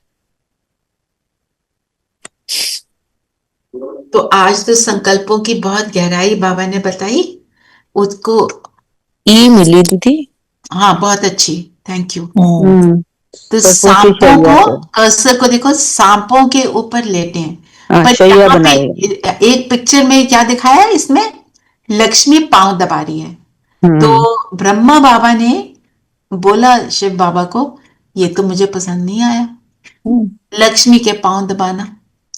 Speaker 4: तो आज तो संकल्पों की बहुत गहराई बाबा ने बताई, उसको
Speaker 12: ई मिली दीदी।
Speaker 4: हाँ बहुत अच्छी, थैंक यू। तो
Speaker 7: पर
Speaker 4: सांपों
Speaker 7: शैया
Speaker 4: को,
Speaker 7: पर।
Speaker 4: कर्सर को देखो, सांपों के ऊपर लेटे हैं।
Speaker 7: हाँ,
Speaker 4: पर
Speaker 7: शैया
Speaker 4: यहाँ पे
Speaker 7: बनाई।
Speaker 4: एक पिक्चर में क्या दिखाया है, इसमें लक्ष्मी पांव दबा रही है। तो ब्रह्मा बाबा ने बोला शिव बाबा को, ये तो मुझे पसंद नहीं आया, लक्ष्मी के पांव दबाना।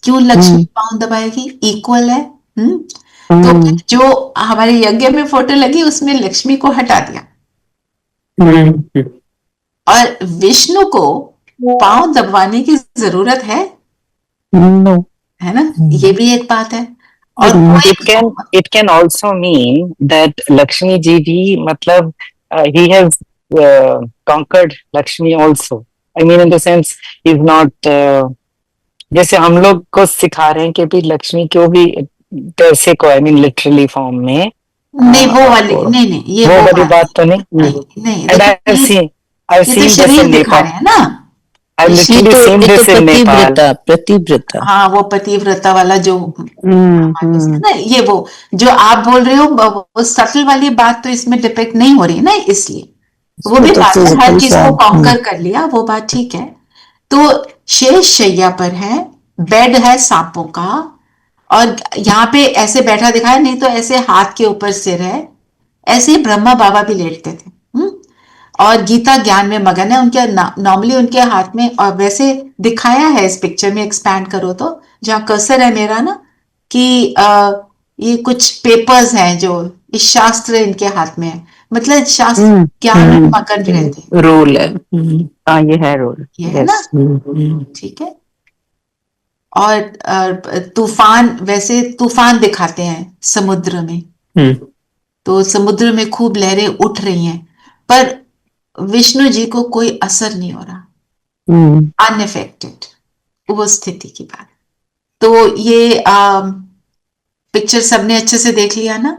Speaker 4: क्यों लक्ष्मी पांव दबाएगी? इक्वल है। तो फिर जो हमारे यज्ञ में फोटो लगी उसमें लक्ष्मी को हटा दिया और विष्णु को पांव दबाने की जरूरत है? है ना? ये भी एक बात है। और
Speaker 13: it can also mean that Lakshmi ji bhi matlab he has conquered Lakshmi also. I mean in the sense he's not जैसे हम लोग को सिखा रहे हैं कि भी लक्ष्मी क्यों भी पैसे को I mean literally form में
Speaker 4: नहीं वो वाली नहीं नहीं ये
Speaker 13: वो वाली बात तो नहीं।
Speaker 4: नहीं
Speaker 13: And I've seen this in Nepal.
Speaker 4: है ना,
Speaker 13: I've literally seen this in Nepal.
Speaker 12: प्रतिव्रता।
Speaker 4: हाँ वो पतिव्रता वाला जो ना, ये वो जो आप बोल रहे हो वो सटल वाली बात तो इसमें डिपेक्ट नहीं हो रही है ना, इसलिए वो भी बात है, हर चीज को कॉन्कर कर लिया, वो बात ठीक है। तो शेष शैया पर है, बेड है सांपों का, और यहाँ पे ऐसे बैठा दिखाया, नहीं तो ऐसे हाथ के ऊपर सिर है, ऐसे ही ब्रह्मा बाबा भी लेटते थे। और गीता ज्ञान में मगन है, उनके नॉर्मली उनके हाथ में, और वैसे दिखाया है इस पिक्चर में, एक्सपैंड करो तो जहाँ कर्सर है मेरा ना, कि ये कुछ पेपर्स हैं जो इस शास्त्र इनके हाथ में है, मतलब शास्त्र ज्ञान में मगन रहते।
Speaker 10: रोल है।
Speaker 7: हाँ ये है रोल,
Speaker 4: ये है ना, ठीक है। और तूफान, वैसे तूफान दिखाते हैं समुद्र में, तो समुद्र में खूब लहरें उठ रही हैं, पर विष्णु जी को कोई असर नहीं हो रहा, अनअफेक्टेड, वो स्थिति की बात। तो ये पिक्चर सबने अच्छे से देख लिया ना?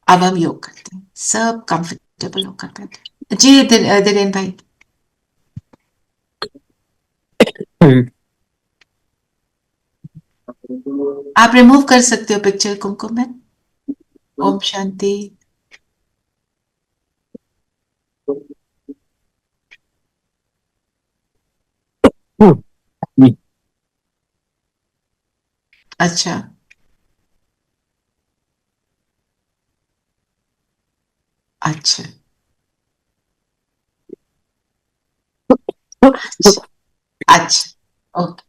Speaker 4: अब हम योग करते हैं, सब कंफर्टेबल होकर बैठे। जी धीरेन भाई। आप रिमूव कर सकते हो पिक्चर कुमकुम में। ओम शांति। अच्छा अच्छा अच्छा ओके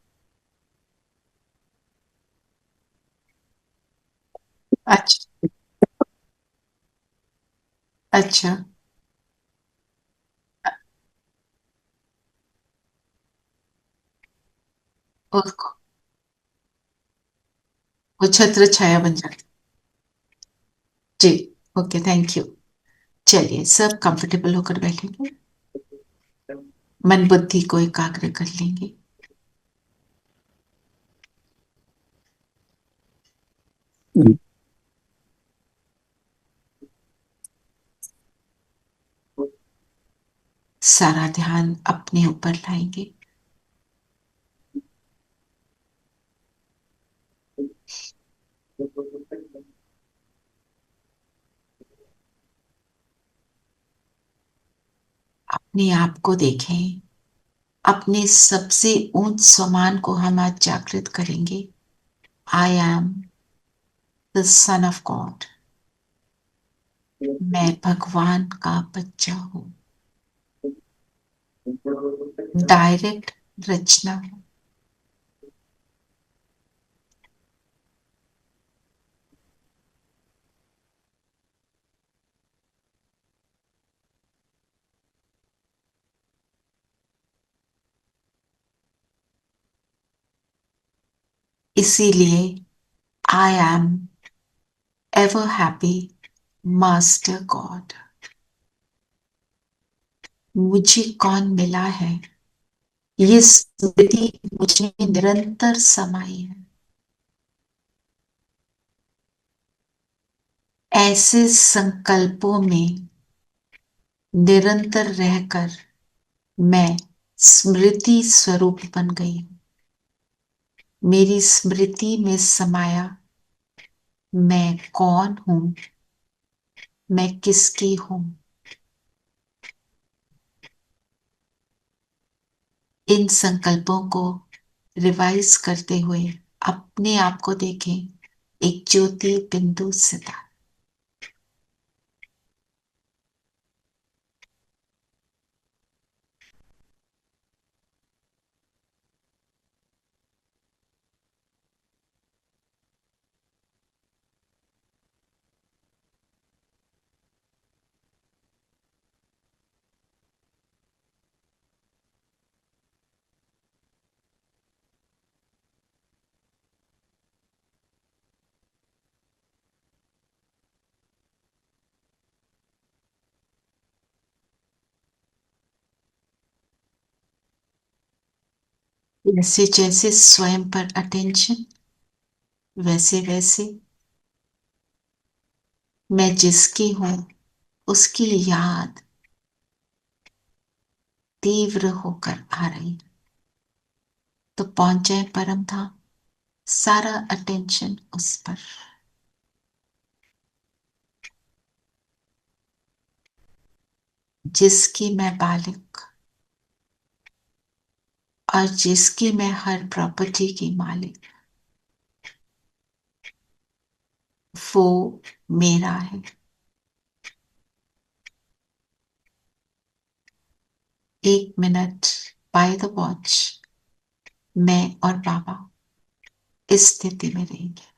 Speaker 4: अच्छा अच्छा उसको वो छत्र छाया बन जाती। जी ओके थैंक यू। चलिए सब कंफर्टेबल होकर बैठेंगे, मन बुद्धि को एकाग्र कर लेंगे। सारा ध्यान अपने ऊपर लाएंगे। अपने आप को देखें, अपने सबसे ऊंच स्वमान को हम आज जागृत करेंगे। I am the sun of God. मैं भगवान का बच्चा हूं। डायरेक्ट रचना हूं। इसीलिए आई am ever happy master God. मुझे कौन मिला है, ये स्मृति मुझे निरंतर समाई है। ऐसे संकल्पों में निरंतर रहकर मैं स्मृति स्वरूप बन गई हूं। मेरी स्मृति में समाया मैं कौन हूं, मैं किसकी हूं। इन संकल्पों को रिवाइज करते हुए अपने आप को देखें एक ज्योति बिंदु सितारा। जैसे जैसे स्वयं पर अटेंशन, वैसे वैसे मैं जिसकी हूं उसकी याद तीव्र होकर आ रही है। तो पहुंच जाए परम धाम, सारा अटेंशन उस पर। जिसकी मैं बालिक और जिसकी मैं हर प्रॉपर्टी की मालिक, वो मेरा है। एक मिनट बाय द वॉच मैं और बाबा इस स्थिति में रहेंगे।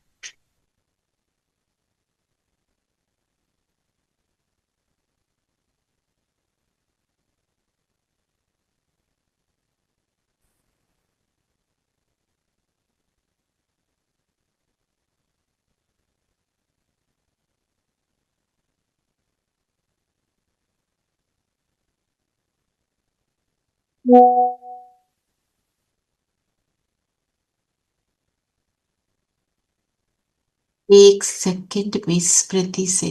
Speaker 4: एक सेकंड भी स्मृति से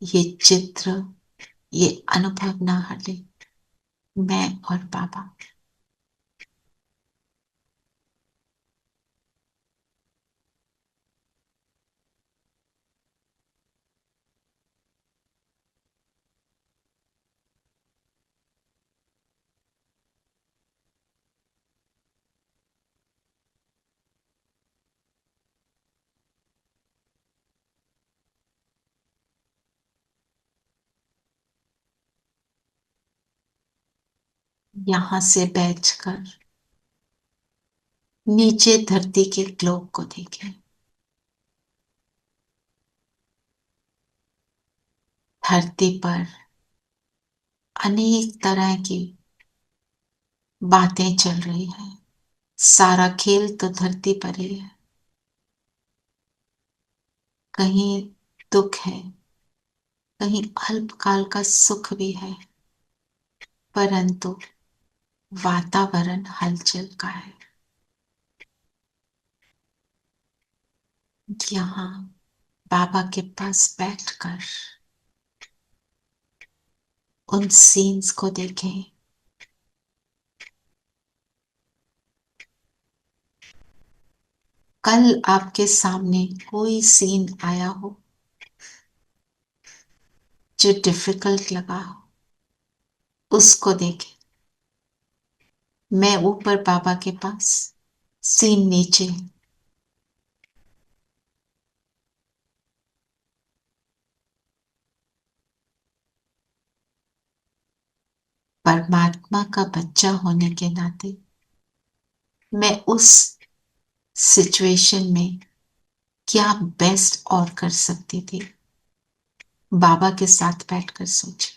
Speaker 4: ये चित्र, ये अनुभव ना हटे, मैं और बाबा। यहां से बैठकर नीचे धरती के ग्लोब को देखें। धरती पर अनेक तरह की बातें चल रही हैं। सारा खेल तो धरती पर ही है। कहीं दुख है, कहीं अल्पकाल का सुख भी है, परंतु वातावरण हलचल का है। यहाँ बाबा के पास बैठकर उन सीन्स को देखें। कल आपके सामने कोई सीन आया हो जो डिफिकल्ट लगा हो, उसको देखें। मैं ऊपर बाबा के पास, सीन नीचे। परमात्मा का बच्चा होने के नाते मैं उस सिचुएशन में क्या बेस्ट और कर सकती थी, बाबा के साथ बैठकर सोच।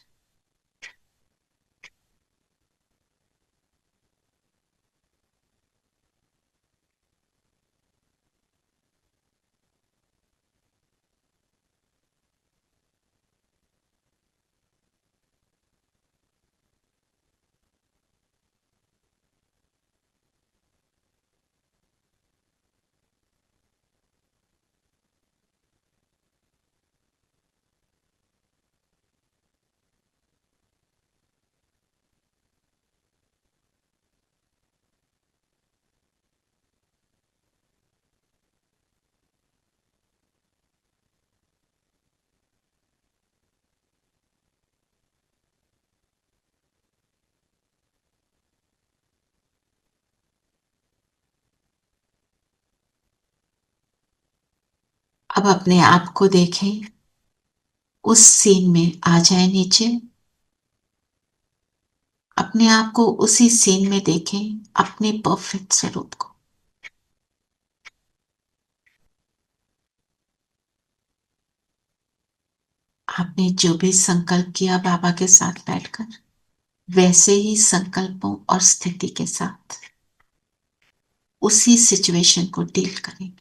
Speaker 4: अब अपने आप को देखें, उस सीन में आ जाए नीचे, अपने आप को उसी सीन में देखें, अपने परफेक्ट स्वरूप को। आपने जो भी संकल्प किया बाबा के साथ बैठकर, वैसे ही संकल्पों और स्थिति के साथ उसी सिचुएशन को डील करें।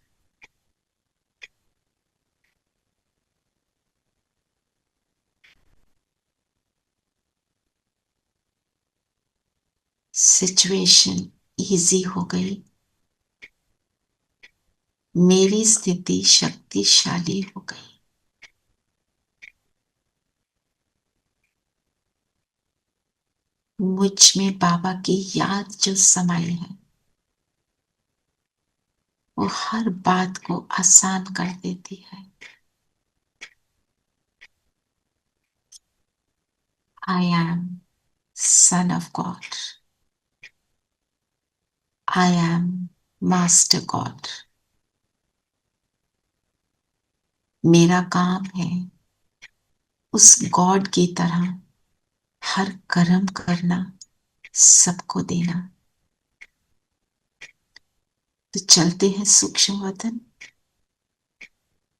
Speaker 4: सिचुएशन इजी हो गई, मेरी स्थिति शक्तिशाली हो गई। मुझ में बाबा की याद जो समाई है, वो हर बात को आसान कर देती है। I am Son of God. I am Master God. मेरा काम है उस गॉड की तरह हर कर्म करना, सबको देना। तो चलते हैं सूक्ष्म वतन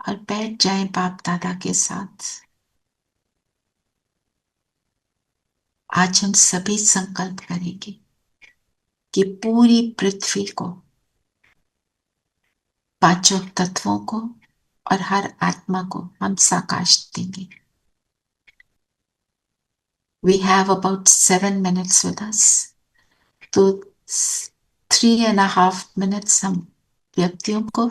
Speaker 4: और बैठ जाएं बाप दादा के साथ। आज हम सभी संकल्प करेंगे कि पूरी पृथ्वी को, पांचों तत्वों को और हर आत्मा को हम साकाश देंगे। We have about 7 minutes with us. तो 3.5 minutes हम व्यक्तियों को,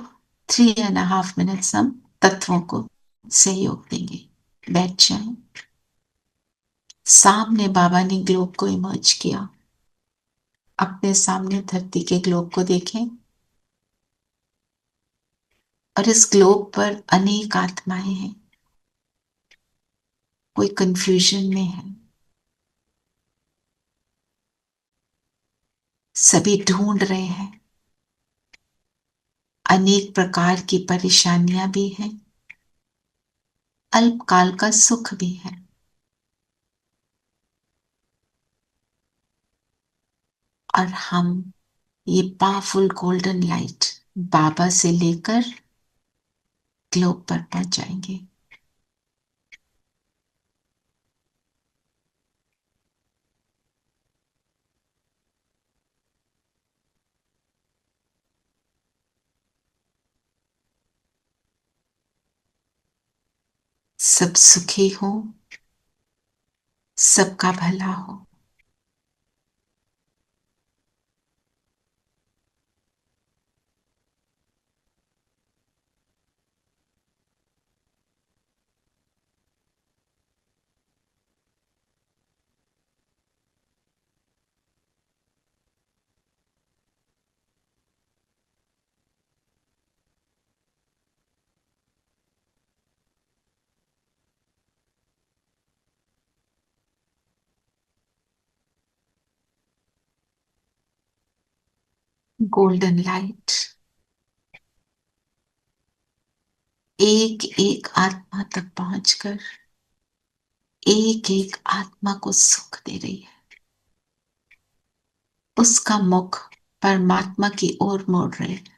Speaker 4: 3.5 minutes हम तत्वों को सहयोग देंगे। बैठ जाएं। सामने बाबा ने ग्लोब को इमर्ज किया। अपने सामने धरती के ग्लोब को देखें और इस ग्लोब पर अनेक आत्माएं हैं। कोई कंफ्यूजन में है, सभी ढूंढ रहे हैं। अनेक प्रकार की परेशानियां भी हैं, अल्पकाल का सुख भी है। और हम ये पावरफुल गोल्डन लाइट बाबा से लेकर ग्लोब पर पहुंच जाएंगे। सब सुखी हो, सबका भला हो। गोल्डन लाइट एक एक आत्मा तक पहुंचकर एक एक आत्मा को सुख दे रही है। उसका मुख परमात्मा की ओर मोड़ रहे हैं।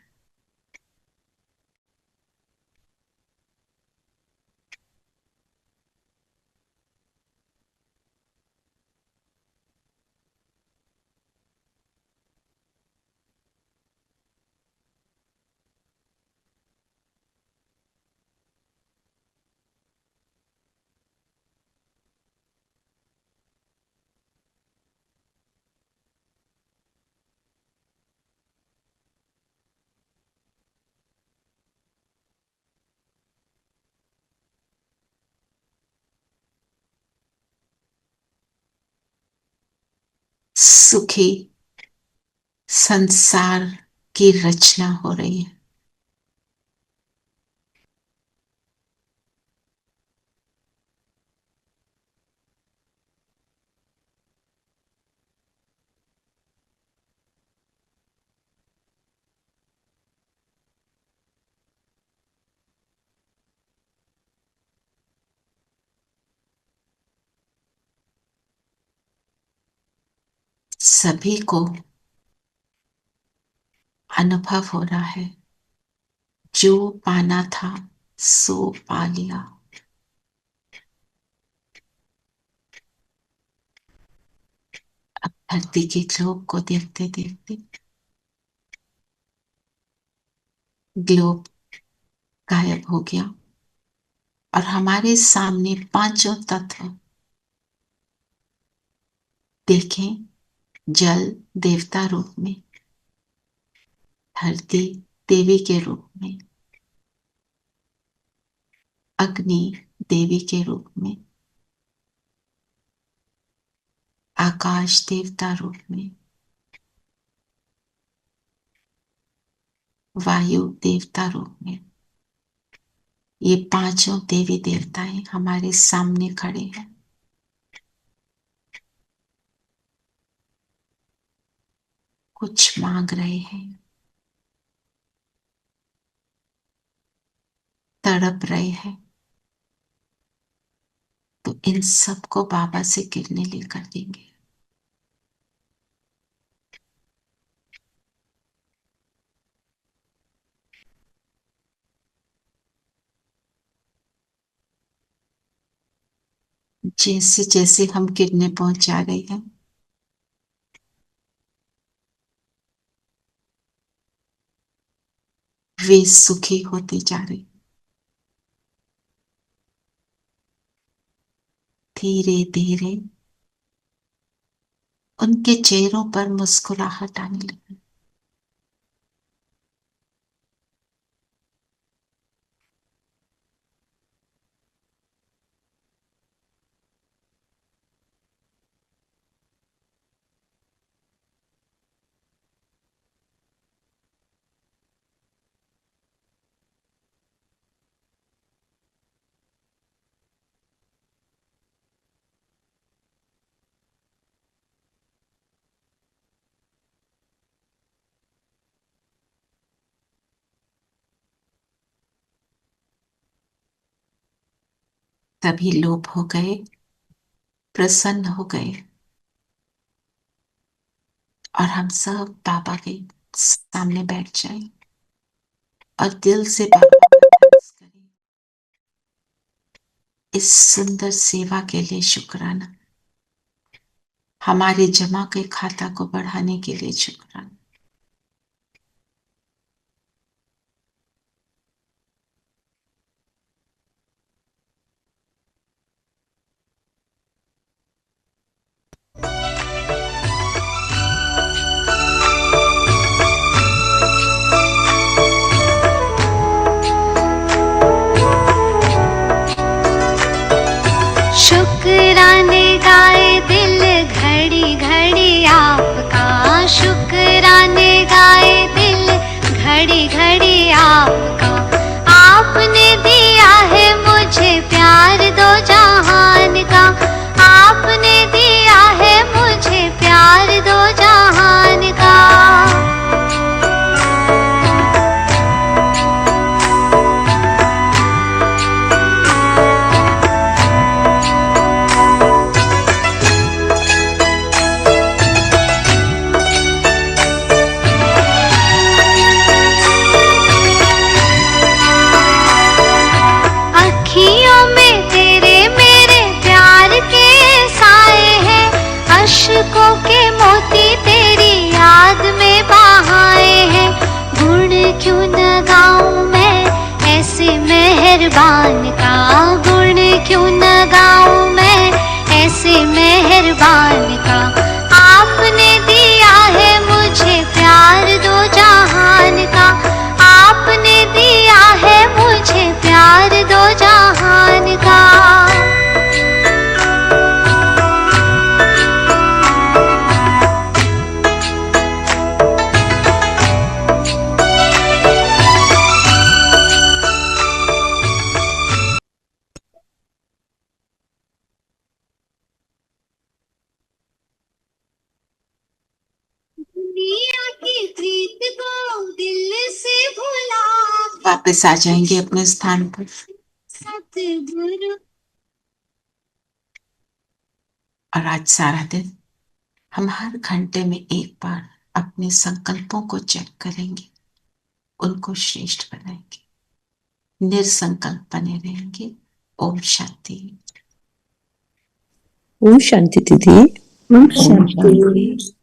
Speaker 4: सुखी संसार की रचना हो रही है। सभी को अनुभव हो रहा है, जो पाना था सो पा लिया। अब धरती के ग्लोब को देखते देखते ग्लोब गायब हो गया और हमारे सामने पांचों तत्व देखें। जल देवता रूप में, धरती देवी के रूप में, अग्नि देवी के रूप में, आकाश देवता रूप में, वायु देवता रूप में। ये पांचों देवी देवताएं हमारे सामने खड़े हैं। कुछ मांग रहे हैं, तड़प रहे हैं, तो इन सब को बाबा से किरणें लेकर देंगे। जैसे जैसे हम किरणें पहुंचा रहे हैं, वे सुखी होते जा रहे। धीरे धीरे उनके चेहरों पर मुस्कुराहट आने लगी। तभी लोभ हो गए, प्रसन्न हो गए और हम सब बाबा के सामने बैठ जाए और दिल से बाबा का थैंक्स करें। इस सुंदर सेवा के लिए शुक्राना, हमारे जमा के खाता को बढ़ाने के लिए शुक्राना।
Speaker 14: शुक्राने गाए दिल घड़ी घड़ी आपका, शुक्राने मेहरबान का गुण क्यों न गाऊं मैं, ऐसे मेहरबान का। आपने दिया है मुझे प्यार दो जहान का, आपने दिया है मुझे प्यार दो जहान का। दुनिया की प्रीत को दिल से भुला,
Speaker 4: वापस आ जाएंगे अपने स्थान पर।
Speaker 14: सतगुरु।
Speaker 4: और आज सारा दिन हम हर घंटे में एक बार अपने संकल्पों को चेक करेंगे, उनको श्रेष्ठ बनाएंगे, निरसंकल्प बने रहेंगे। ओम शांति।
Speaker 12: ओम शांति दीदी।
Speaker 5: ओम
Speaker 12: ओम
Speaker 5: शांति।